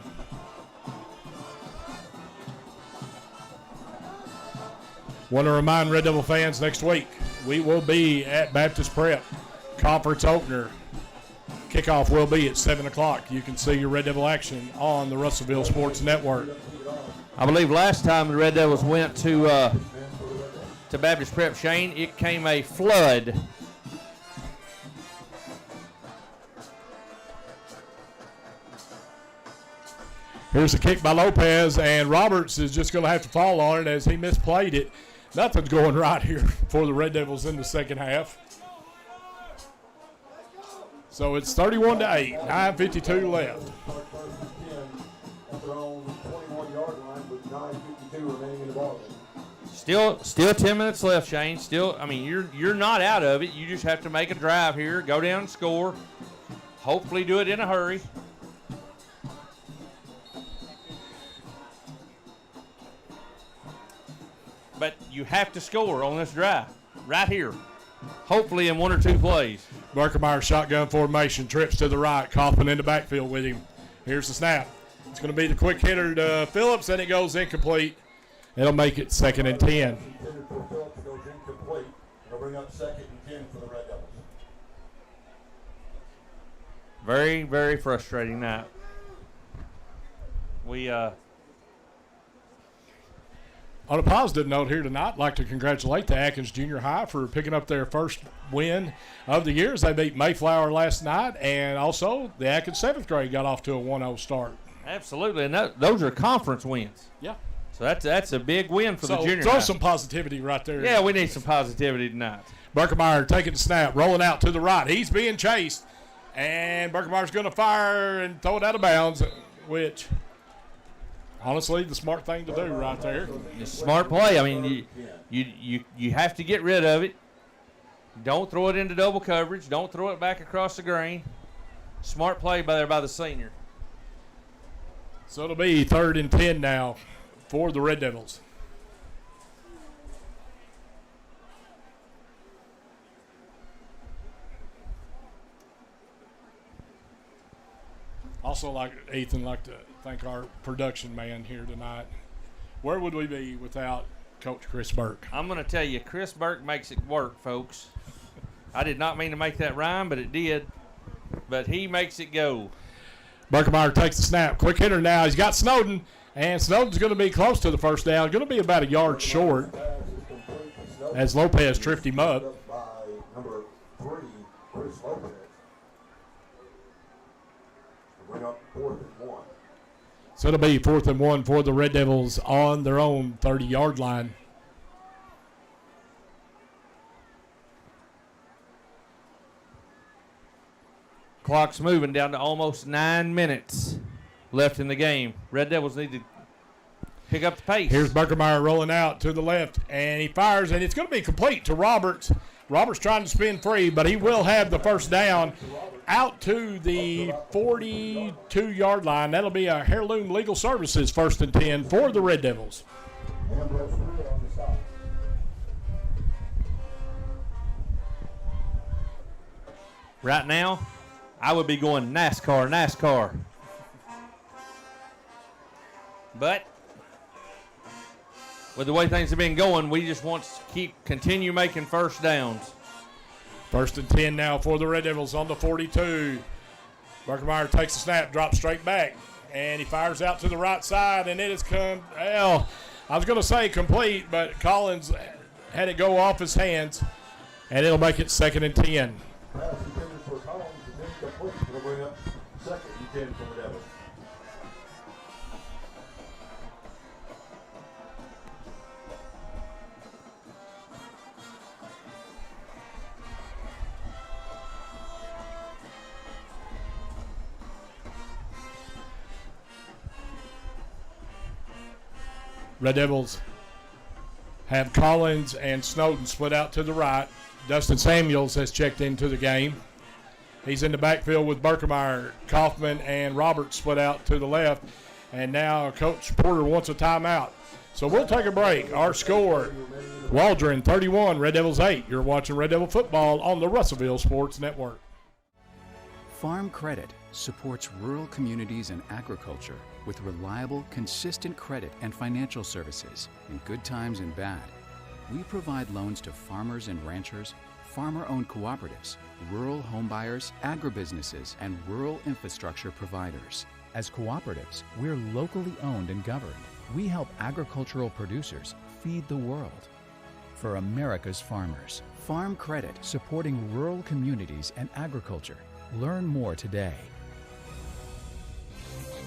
Want to remind Red Devil fans, next week we will be at Baptist Prep Conference Opener. Kickoff will be at 7 o'clock. You can see your Red Devil action on the Russellville Sports Network. I believe last time the Red Devils went to Baptist Prep, Shane, it came a flood. Here's a kick by Lopez, and Roberts is just going to have to fall on it as he misplayed it. Nothing's going right here for the Red Devils in the second half. So it's 31-8, 9:52 left. Still 10 minutes left, Shane. Still, I mean, you're not out of it. You just have to make a drive here, go down and score. Hopefully do it in a hurry. But you have to score on this drive right here, hopefully in one or two plays. Berkemeyer shotgun formation, trips to the right, Kaufman in the backfield with him. Here's the snap. It's going to be the quick hitter to Phillips, and it goes incomplete. It'll make it 2nd and 10. Phillips goes incomplete. It'll bring up 2nd and 10 for the Red Devils. Very, very frustrating night. We On a positive note here tonight, I'd like to congratulate the Atkins Junior High for picking up their first win of the year as they beat Mayflower last night, and also the Atkins 7th grade got off to a 1-0 start. Absolutely, and those are conference wins. Yeah. So that's a big win for the junior throw high. some positivity right there. Yeah, we need some positivity tonight. Berkemeyer taking the snap, rolling out to the right. He's being chased, and Berkemeyer's going to fire and throw it out of bounds, which – honestly, the smart thing to do right there. Smart play. I mean, you have to get rid of it. Don't throw it into double coverage. Don't throw it back across the grain. Smart play by the senior. So it'll be 3rd and 10 now for the Red Devils. Also, Ethan, like to thank our production man here tonight. Where would we be without Coach Chris Burke? I'm going to tell you, Chris Burke makes it work, folks. I did not mean to make that rhyme, but it did. But he makes it go. Berkemeyer takes the snap. Quick hitter now. He's got Snowden, and Snowden's going to be close to the first down. Going to be about a yard short as Lopez tripped him up. Number 3, Chris Lopez. Bring up 4th and 1. So it'll be 4th and 1 for the Red Devils on their own 30-yard line. Clock's moving down to almost 9 minutes left in the game. Red Devils need to pick up the pace. Here's Berkemeyer rolling out to the left, and he fires, and it's going to be complete to Roberts. Roberts trying to spin free, but he will have the first down out to the 42-yard line. That'll be a Heirloom Legal Services 1st and 10 for the Red Devils. Right now, I would be going NASCAR. But with the way things have been going, we just want to continue making first downs. 1st and 10 now for the Red Devils on the 42. Berkemeyer takes the snap, drops straight back, and he fires out to the right side, and it has come, well, I was going to say complete, but Collins had it go off his hands, and it'll make it 2nd and 10. Pass intended for Collins, and then complete. It'll bring up 2nd and 10 for the Devils. Red Devils have Collins and Snowden split out to the right. Dustin Samuels has checked into the game. He's in the backfield with Berkemeyer. Kaufman and Roberts split out to the left. And now Coach Porter wants a timeout. So we'll take a break. Our score, Waldron 31, Red Devils 8. You're watching Red Devil football on the Russellville Sports Network. Farm Credit supports rural communities and agriculture with reliable, consistent credit and financial services in good times and bad. We provide loans to farmers and ranchers, farmer-owned cooperatives, rural homebuyers, agribusinesses, and rural infrastructure providers. As cooperatives, we're locally owned and governed. We help agricultural producers feed the world. For America's farmers, Farm Credit supporting rural communities and agriculture. Learn more today.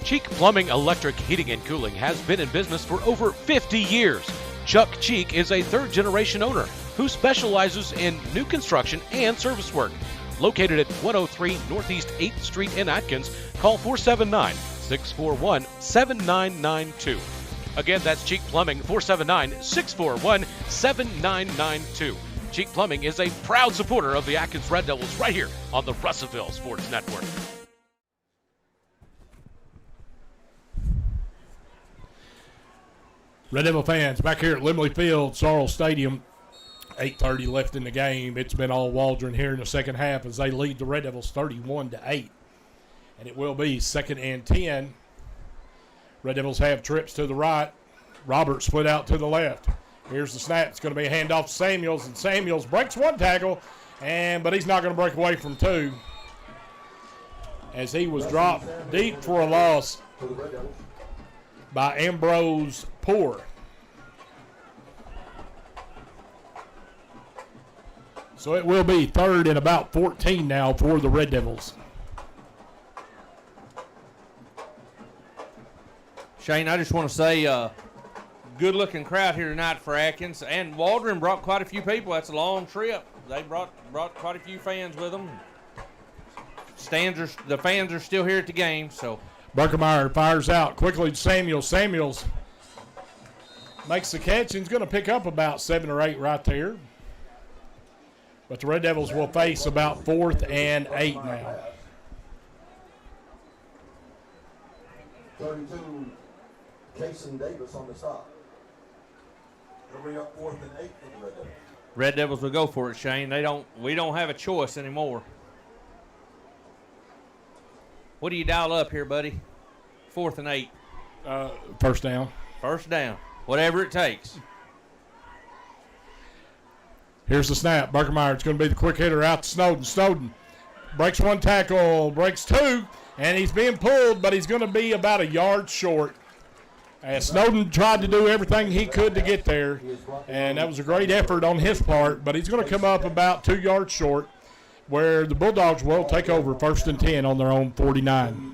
Cheek Plumbing, Electric, Heating, and Cooling has been in business for over 50 years. Chuck Cheek is a third-generation owner who specializes in new construction and service work. Located at 103 Northeast 8th Street in Atkins, call 479-641-7992. Again, that's Cheek Plumbing, 479-641-7992. Cheek Plumbing is a proud supporter of the Atkins Red Devils right here on the Russellville Sports Network. Red Devil fans, back here at Limley Field, Sorrel Stadium, 8:30 left in the game. It's been all Waldron here in the second half as they lead the Red Devils 31-8. And it will be 2nd and 10. Red Devils have trips to the right. Roberts split out to the left. Here's the snap. It's going to be a handoff to Samuels, and Samuels breaks one tackle, but he's not going to break away from two as he was dropped deep for a loss by Ambrose Poor. So it will be 3rd and about 14 now for the Red Devils. Shane, I just want to say good-looking crowd here tonight for Atkins. And Waldron brought quite a few people. That's a long trip. They brought quite a few fans with them. The fans are still here at the game. So Buckermeyer fires out quickly to Samuels. Samuels makes the catch and is going to pick up about 7 or 8 right there. But the Red Devils will face about 4th and 8 now. 32, Kason Davis on the stop. They'll bring up 4th and 8 for the Red Devils. Red Devils will go for it, Shane. We don't have a choice anymore. What do you dial up here, buddy? 4th and 8. First down. First down. Whatever it takes. Here's the snap. Buckermeyer is going to be the quick hitter out to Snowden. Snowden breaks 1 tackle, breaks 2, and he's being pulled, but he's going to be about a yard short. As Snowden tried to do everything he could to get there, and that was a great effort on his part, but he's going to come up about 2 yards short, where the Bulldogs will take over 1st and 10 on their own 49.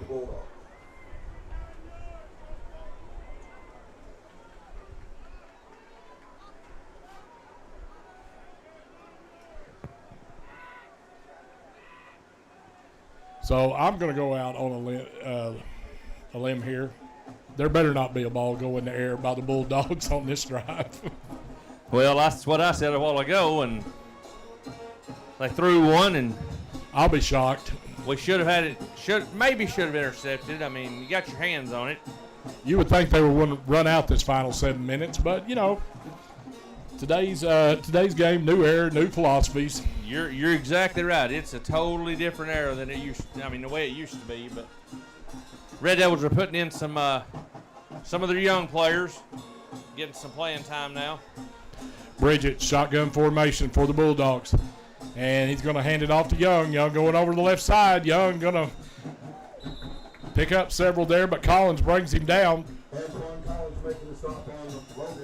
So I'm going to go out on a limb here. There better not be a ball go in the air by the Bulldogs on this drive. Well, that's what I said a while ago, and they threw one, and I'll be shocked. We should have had it. Maybe should have intercepted. I mean, you got your hands on it. You would think they were going to run out this final 7 minutes, but you know, today's game, new era, new philosophies. You're exactly right. It's a totally different era than it used. I mean, the way it used to be. But Red Devils are putting in some of their young players, getting some playing time now. Bridget, shotgun formation for the Bulldogs. And he's going to hand it off to Young. Young going over to the left side. Young going to pick up several there, but Collins brings him down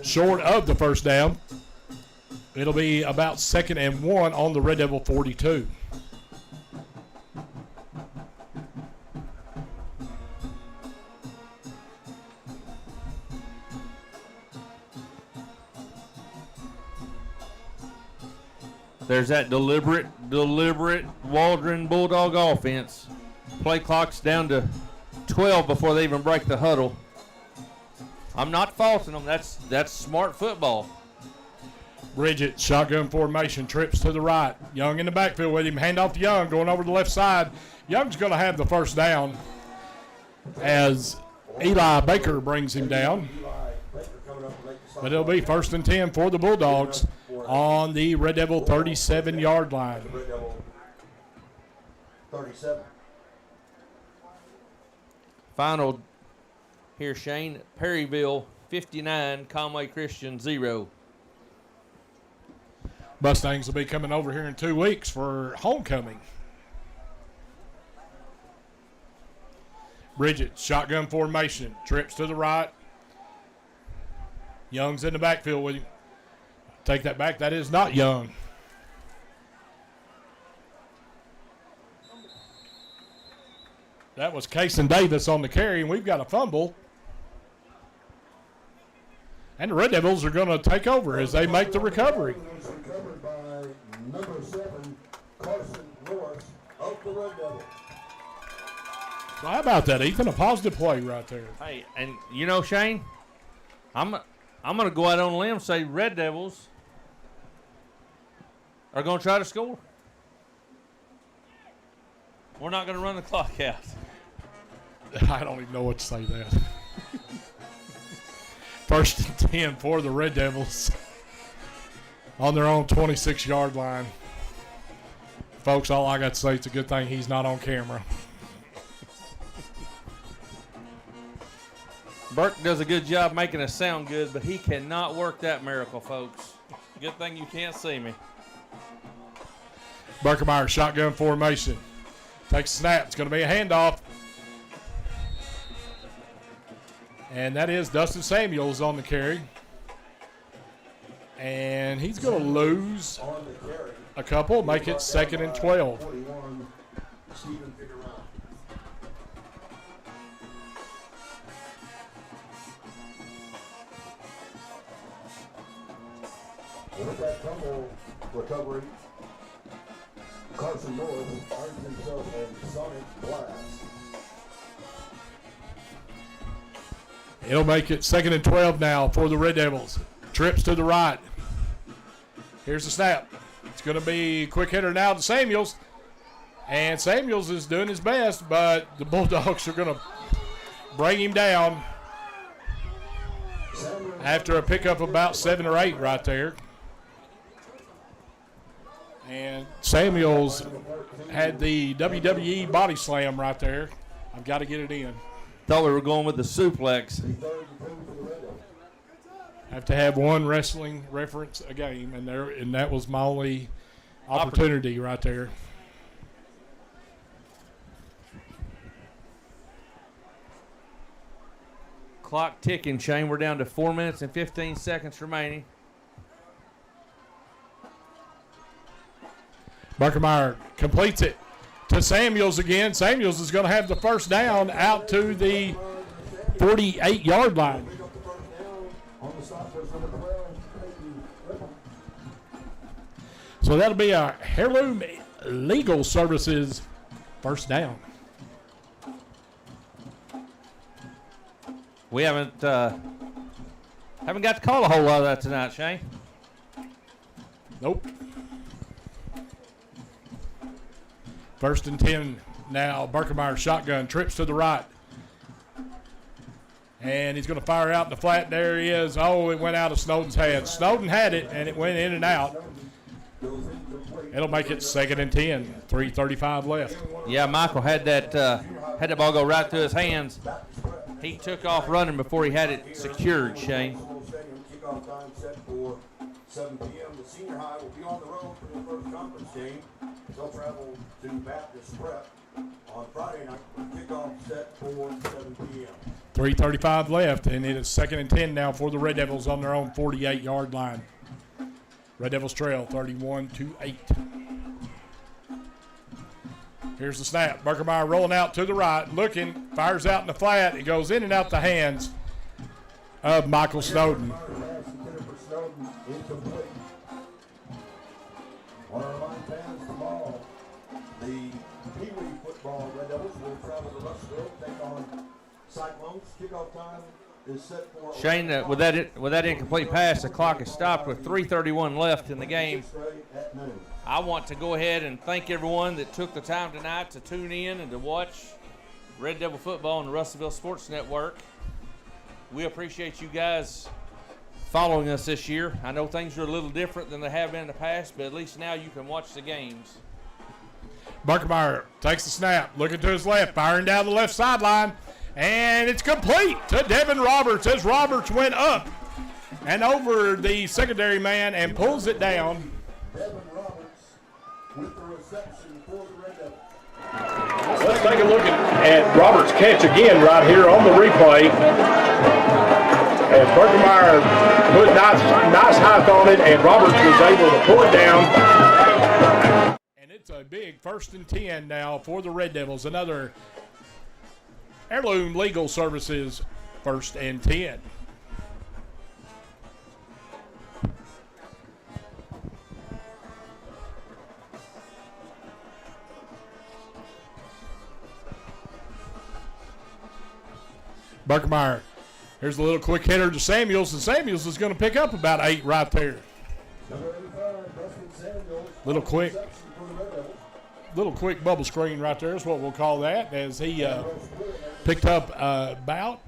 short of the first down. It'll be about 2nd and 1 on the Red Devil 42. There's that deliberate Waldron Bulldog offense. Play clock's down to 12 before they even break the huddle. I'm not faulting them. That's smart football. Bridget, shotgun formation, trips to the right. Young in the backfield with him. Hand off to Young, going over to the left side. Young's going to have the first down as Eli Baker brings him down. But it'll be 1st and 10 for the Bulldogs on the Red Devil 37-yard line. 37. Final here, Shane. Perryville 59, Conway Christian 0. Mustangs will be coming over here in 2 weeks for homecoming. Bridget, shotgun formation, trips to the right. Young's in the backfield with him. Take that back. That is not Young. That was Kason Davis on the carry, and we've got a fumble. And the Red Devils are going to take over as they make the recovery. Recovered by number 7, Carson Norris of the Red Devils. So how about that, Ethan? A positive play right there. Hey, and you know, Shane, I'm going to go out on a limb and say Red Devils are going to try to score. We're not going to run the clock out. I don't even know what to say that. 1st and 10 for the Red Devils on their own 26-yard line. Folks, all I got to say, it's a good thing he's not on camera. Burke does a good job making us sound good, but he cannot work that miracle, folks. Good thing you can't see me. Buckermeyer, shotgun formation. Takes a snap. It's going to be a handoff. And that is Dustin Samuels on the carry. And he's going to lose. On the carry, a couple, make it 2nd and 12. With that fumble recovery, Carson North earns himself a sonic blast. It'll make it 2nd and 12 now for the Red Devils. Trips to the right. Here's the snap. It's going to be a quick hitter now to Samuels. And Samuels is doing his best, but the Bulldogs are going to bring him down after a pickup of about 7 or 8 right there. And Samuels had the WWE body slam right there. I've got to get it in. Thought we were going with the suplex. Have to have one wrestling reference a game, and that was my only opportunity right there. Clock ticking, Shane. We're down to 4 minutes and 15 seconds remaining. Barkemeyer completes it to Samuels again. Samuels is going to have the first down out to the 48-yard line. So that'll be a Heirloom Legal Services first down. We haven't got to call a whole lot of that tonight, Shane. Nope. 1st and 10 now. Barkemeyer shotgun, trips to the right. And he's going to fire out in the flat. There he is. Oh, it went out of Snowden's hands. Snowden had it, and it went in and out. It'll make it 2nd and 10. 3:35 left. Yeah, Michael had that ball go right through his hands. He took off running before he had it secured, Shane. Kickoff time set for 7 p.m. The senior high will be on the road for their first conference game. They'll travel to Baptist Prep on Friday night with kickoff set for 7 p.m. 3:35 left, and it is 2nd and 10 now for the Red Devils on their own 48-yard line. Red Devils trail 31-8. Here's the snap. Barkemeyer rolling out to the right, looking, fires out in the flat. It goes in and out the hands of Michael Snowden. On our line fans tomorrow, the Pee Wee football Red Devils will travel to Russellville, take on Cyclones. Kickoff time is set for Shane, with that incomplete pass, the clock is stopped with 3:31 left in the game. I want to go ahead and thank everyone that took the time tonight to tune in and to watch Red Devil football on the Russellville Sports Network. We appreciate you guys following us this year. I know things are a little different than they have been in the past, but at least now you can watch the games. Barkemeyer takes the snap, looking to his left, firing down the left sideline, and it's complete to Devin Roberts as Roberts went up and over the secondary man and pulls it down. Devin Roberts with the reception for the Red Devils. Let's take a look at Roberts' catch again right here on the replay. And Barkemeyer put nice height on it, and Roberts was able to pull it down. And it's a big 1st and 10 now for the Red Devils. Another Heirloom Legal Services 1st and 10. Barkemeyer, here's a little quick hitter to Samuels, and Samuels is going to pick up about 8 right there. Little quick bubble screen right there is what we'll call that, as he picked up about,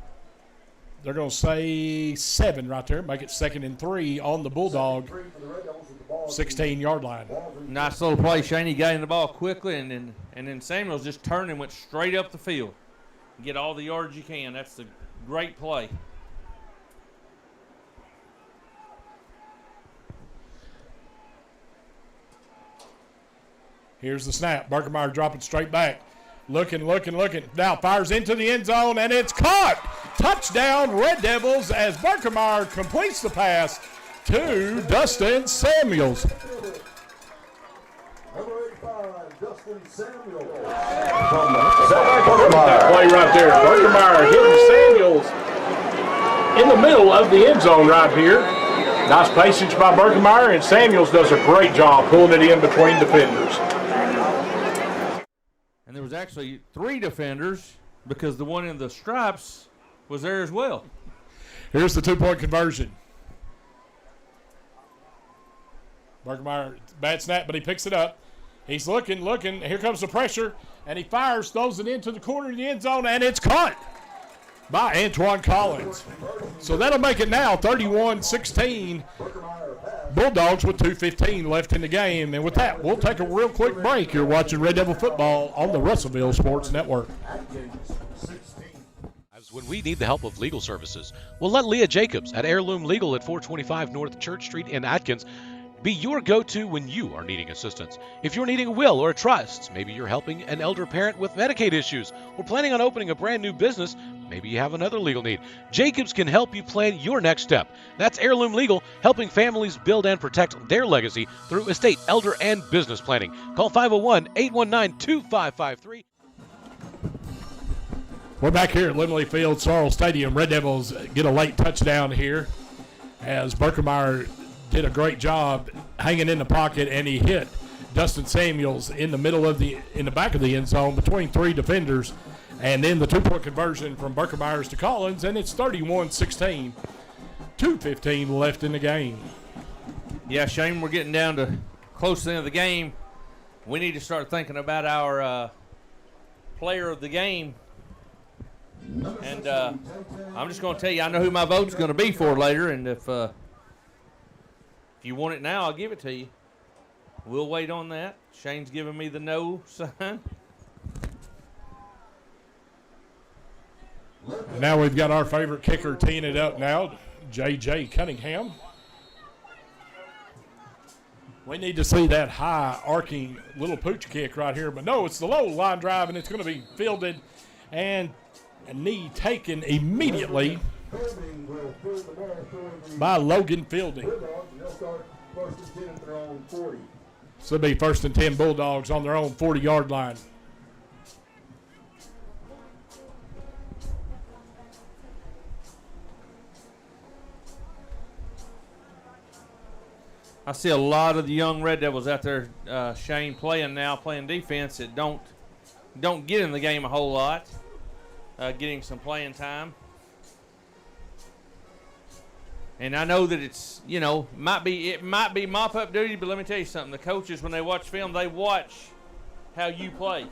they're going to say 7 right there, make it 2nd and 3 on the Bulldog 16-yard line. Nice little play, Shane. He got in the ball quickly, and then Samuels just turned and went straight up the field. Get all the yards you can. That's the great play. Here's the snap. Barkemeyer dropping straight back. Looking. Now fires into the end zone, and it's caught. Touchdown, Red Devils, as Barkemeyer completes the pass to Dustin Samuels. Samuel. That play right there. Berkemeyer hitting Samuels in the middle of the end zone right here. Nice patience by Berkemeyer, and Samuels does a great job pulling it in between defenders. And there was actually 3 defenders because the one in the stripes was there as well. Here's the 2-point conversion. Berkemeyer, bad snap, but he picks it up. He's looking. Here comes the pressure, and he fires, throws it into the corner of the end zone, and it's caught by Antoine Collins. So that'll make it now 31-16. Bulldogs with 2:15 left in the game. And with that, we'll take a real quick break. You're watching Red Devil football on the Russellville Sports Network. When we need the help of legal services, well, let Leah Jacobs at Heirloom Legal at 425 North Church Street in Atkins be your go-to when you are needing assistance. If you're needing a will or a trust, maybe you're helping an elder parent with Medicaid issues, or planning on opening a brand new business, maybe you have another legal need, Jacobs can help you plan your next step. That's Heirloom Legal, helping families build and protect their legacy through estate, elder, and business planning. Call 501-819-2553. We're back here at Limley Field, Sorrel Stadium. Red Devils get a late touchdown here as Berkemeyer did a great job hanging in the pocket, and he hit Dustin Samuels in the back of the end zone between 3 defenders, and then the 2-point conversion from Berkemeyer's to Collins, and it's 31-16. 2:15 left in the game. Yeah, Shane, we're getting down to close to the end of the game. We need to start thinking about our player of the game. And I'm just going to tell you, I know who my vote's going to be for later, and if you want it now, I'll give it to you. We'll wait on that. Shane's giving me the no sign. And now we've got our favorite kicker teeing it up now, J.J. Cunningham. We need to see that high arcing little pooch kick right here, but no, it's the low line drive, and it's going to be fielded and a knee taken immediately by Logan Fielding. So it'll be 1st and 10 Bulldogs on their own 40-yard line. I see a lot of the young Red Devils out there, Shane, playing defense that don't get in the game a whole lot. Getting some playing time. And I know that it's, it might be mop-up duty, but let me tell you something. The coaches, when they watch film, they watch how you play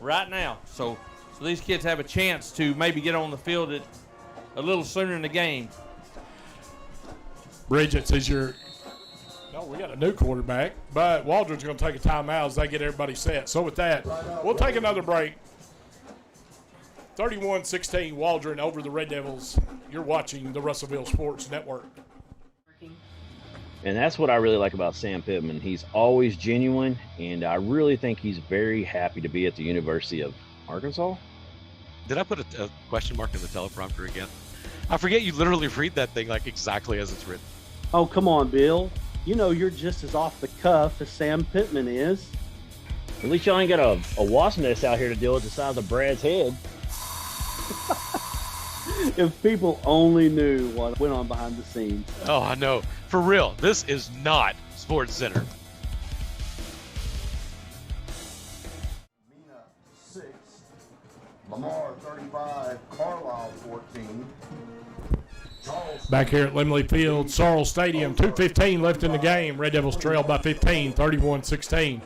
right now. So these kids have a chance to maybe get on the field a little sooner in the game. Bridget says no, we got a new quarterback, but Waldron's going to take a timeout as they get everybody set. So with that, we'll take another break. 31-16, Waldron over the Red Devils. You're watching the Russellville Sports Network. And that's what I really like about Sam Pittman. He's always genuine, and I really think he's very happy to be at the University of Arkansas. Did I put a question mark in the teleprompter again? I forget you literally read that thing like exactly as it's written. Oh, come on, Bill. You know you're just as off the cuff as Sam Pittman is. At least y'all ain't got a wasp nest out here to deal with the size of Brad's head. If people only knew what went on behind the scenes. Oh, I know. For real, this is not Sports Center. Mina 6, Lamar 35, Carlisle 14. Back here at Limley Field, Sorrel Stadium, 2:15 left in the game. Red Devils trail by 15, 31-16.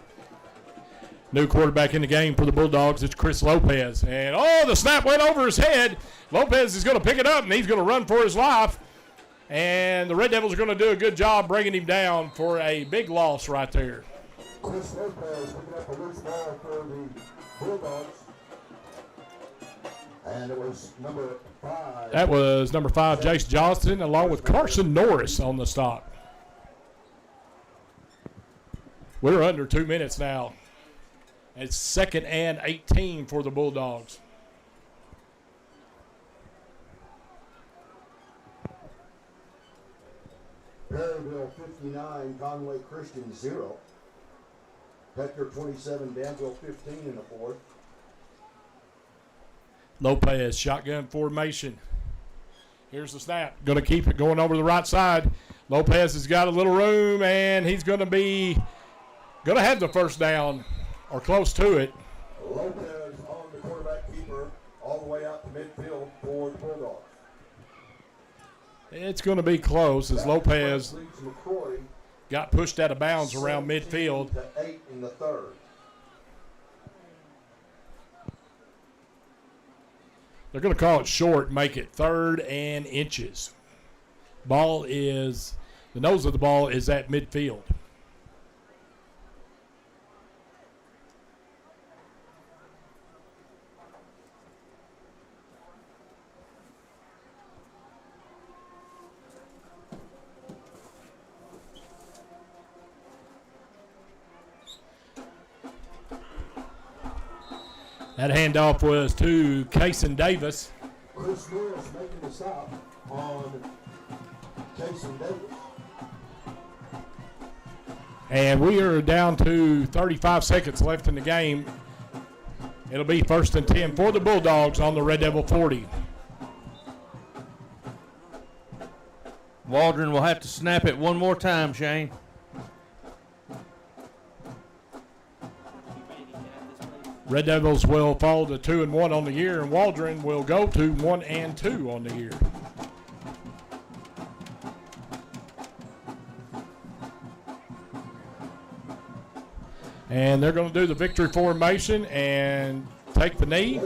New quarterback in the game for the Bulldogs, it's Chris Lopez. And, the snap went over his head. Lopez is going to pick it up, and he's going to run for his life. And the Red Devils are going to do a good job bringing him down for a big loss right there. Chris Lopez picking up a loose ball for the Bulldogs. And it was number 5. That was number 5, Jace Johnston, along with Carson Norris on the stop. We're under 2 minutes now. It's 2nd and 18 for the Bulldogs. Perryville 59, Conway Christian 0. Petker 27, Danville 15 in the fourth. Lopez, shotgun formation. Here's the snap. Going to keep it going over the right side. Lopez has got a little room, and he's going to have the first down or close to it. Lopez on the quarterback keeper all the way out to midfield for the Bulldogs. It's going to be close as Lopez got pushed out of bounds around midfield. To 8 in the third. They're going to call it short, make it 3rd and inches. The nose of the ball is at midfield. That handoff was to Kason Davis. Chris Morris making the stop on Kason Davis. And we are down to 35 seconds left in the game. It'll be 1st and 10 for the Bulldogs on the Red Devil 40. Waldron will have to snap it one more time, Shane. Red Devils will fall to 2-1 on the year, and Waldron will go to 1-2 on the year. And they're going to do the victory formation and take the knee.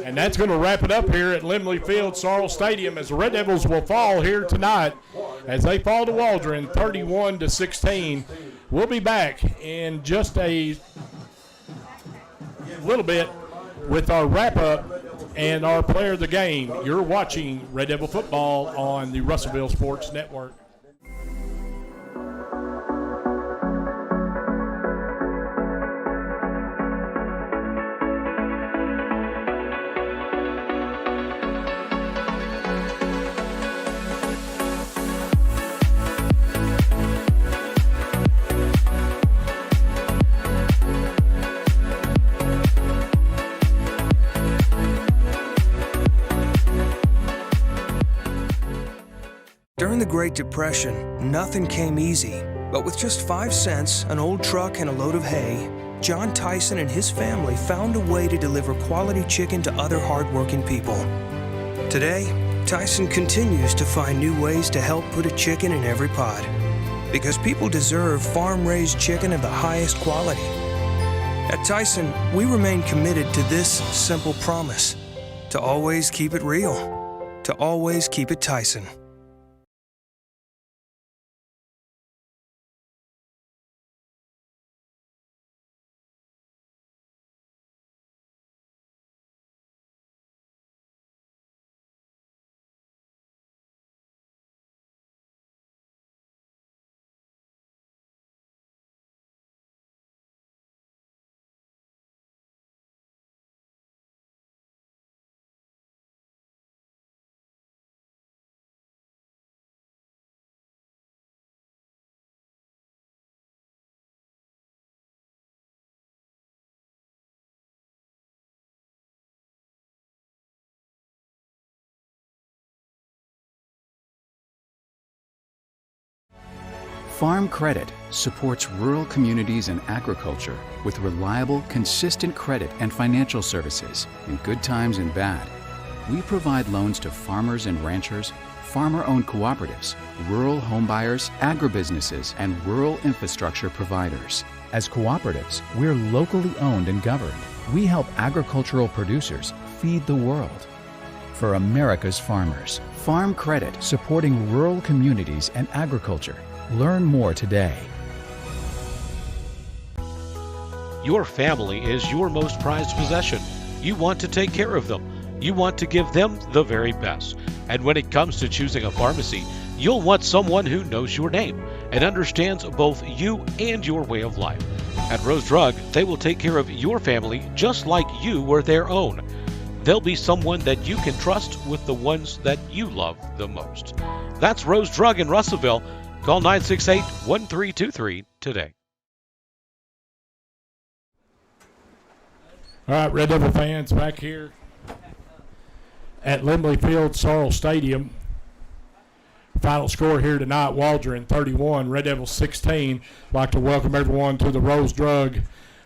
And that's going to wrap it up here at Limley Field, Sorrel Stadium, as the Red Devils will fall here tonight as they fall to Waldron 31-16. We'll be back in just a little bit with our wrap-up and our player of the game. You're watching Red Devil football on the Russellville Sports Network. During the Great Depression, nothing came easy. But with just 5 cents, an old truck, and a load of hay, John Tyson and his family found a way to deliver quality chicken to other hardworking people. Today, Tyson continues to find new ways to help put a chicken in every pot. Because people deserve farm-raised chicken of the highest quality. At Tyson, we remain committed to this simple promise: to always keep it real, to always keep it Tyson. Farm Credit supports rural communities and agriculture with reliable, consistent credit and financial services in good times and bad. We provide loans to farmers and ranchers, farmer-owned cooperatives, rural homebuyers, agribusinesses, and rural infrastructure providers. As cooperatives, we're locally owned and governed. We help agricultural producers feed the world. For America's farmers, Farm Credit, supporting rural communities and agriculture. Learn more today. Your family is your most prized possession. You want to take care of them. You want to give them the very best. And when it comes to choosing a pharmacy, you'll want someone who knows your name and understands both you and your way of life. At Rose Drug, they will take care of your family just like you were their own. They'll be someone that you can trust with the ones that you love the most. That's Rose Drug in Russellville. Call 968-1323 today. All right, Red Devil fans, back here at Limley Field, Sorrell Stadium. Final score here tonight, Waldron 31, Red Devils 16. I'd like to welcome everyone to the Rose Drug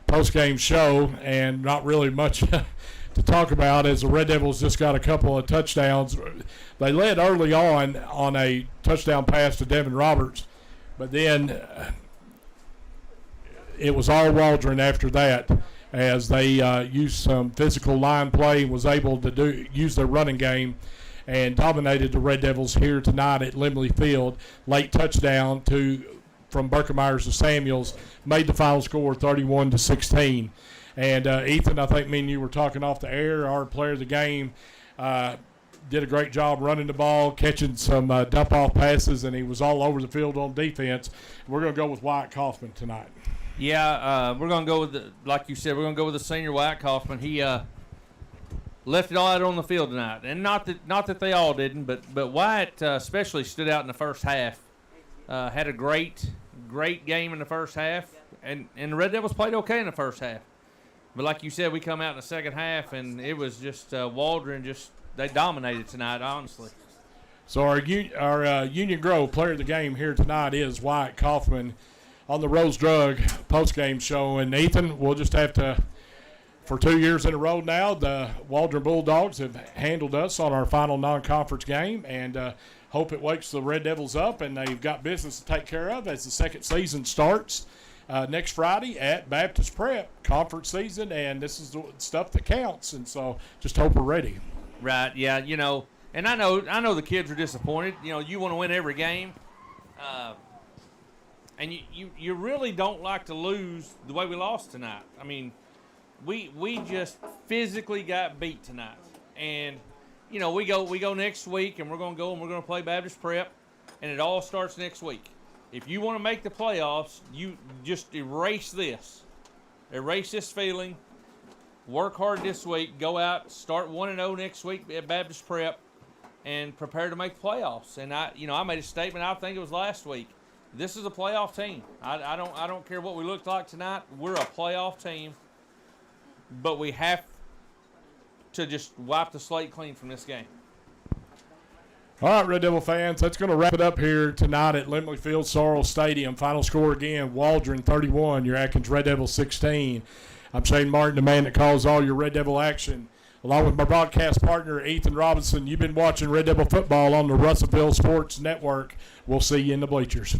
postgame show, and not really much to talk about as the Red Devils just got a couple of touchdowns. They led early on a touchdown pass to Devin Roberts, but then it was all Waldron after that, as they used some physical line play and was able to use their running game and dominated the Red Devils here tonight at Limley Field. Late touchdown from Berkemeyers to Samuels made the final score 31-16. And Ethan, I think me and you were talking off the air. Our player of the game did a great job running the ball, catching some dump-off passes, and he was all over the field on defense. We're going to go with Wyatt Kaufman tonight. Yeah, we're going to go with, like you said, we're going to go with the senior Wyatt Kaufman. He left it all out on the field tonight. And not that they all didn't, but Wyatt especially stood out in the first half. Had a great game in the first half, and the Red Devils played okay in the first half. But like you said, we come out in the second half, and it was just Waldron they dominated tonight, honestly. So our Union Grove player of the game here tonight is Wyatt Kaufman on the Rose Drug postgame show. And Ethan, we'll just have to, for 2 years in a row now, the Waldron Bulldogs have handled us on our final non-conference game, and hope it wakes the Red Devils up, and they've got business to take care of as the second season starts next Friday at Baptist Prep, conference season, and this is the stuff that counts, and so just hope we're ready. Right, yeah, and I know the kids are disappointed. You want to win every game, and you really don't like to lose the way we lost tonight. I mean, we just physically got beat tonight, and we go next week, and we're going to play Baptist Prep, and it all starts next week. If you want to make the playoffs, you just erase this feeling. Work hard this week. Go out, start 1-0 next week at Baptist Prep, and prepare to make the playoffs. And I made a statement. I think it was last week. This is a playoff team. I don't care what we looked like tonight. We're a playoff team, but we have to just wipe the slate clean from this game. All right, Red Devil fans, that's going to wrap it up here tonight at Limley Field, Sorrell Stadium. Final score again, Waldron 31, your Atkins Red Devils 16. I'm Shane Martin, the man that calls all your Red Devil action. Along with my broadcast partner, Ethan Robinson, you've been watching Red Devil football on the Russellville Sports Network. We'll see you in the bleachers.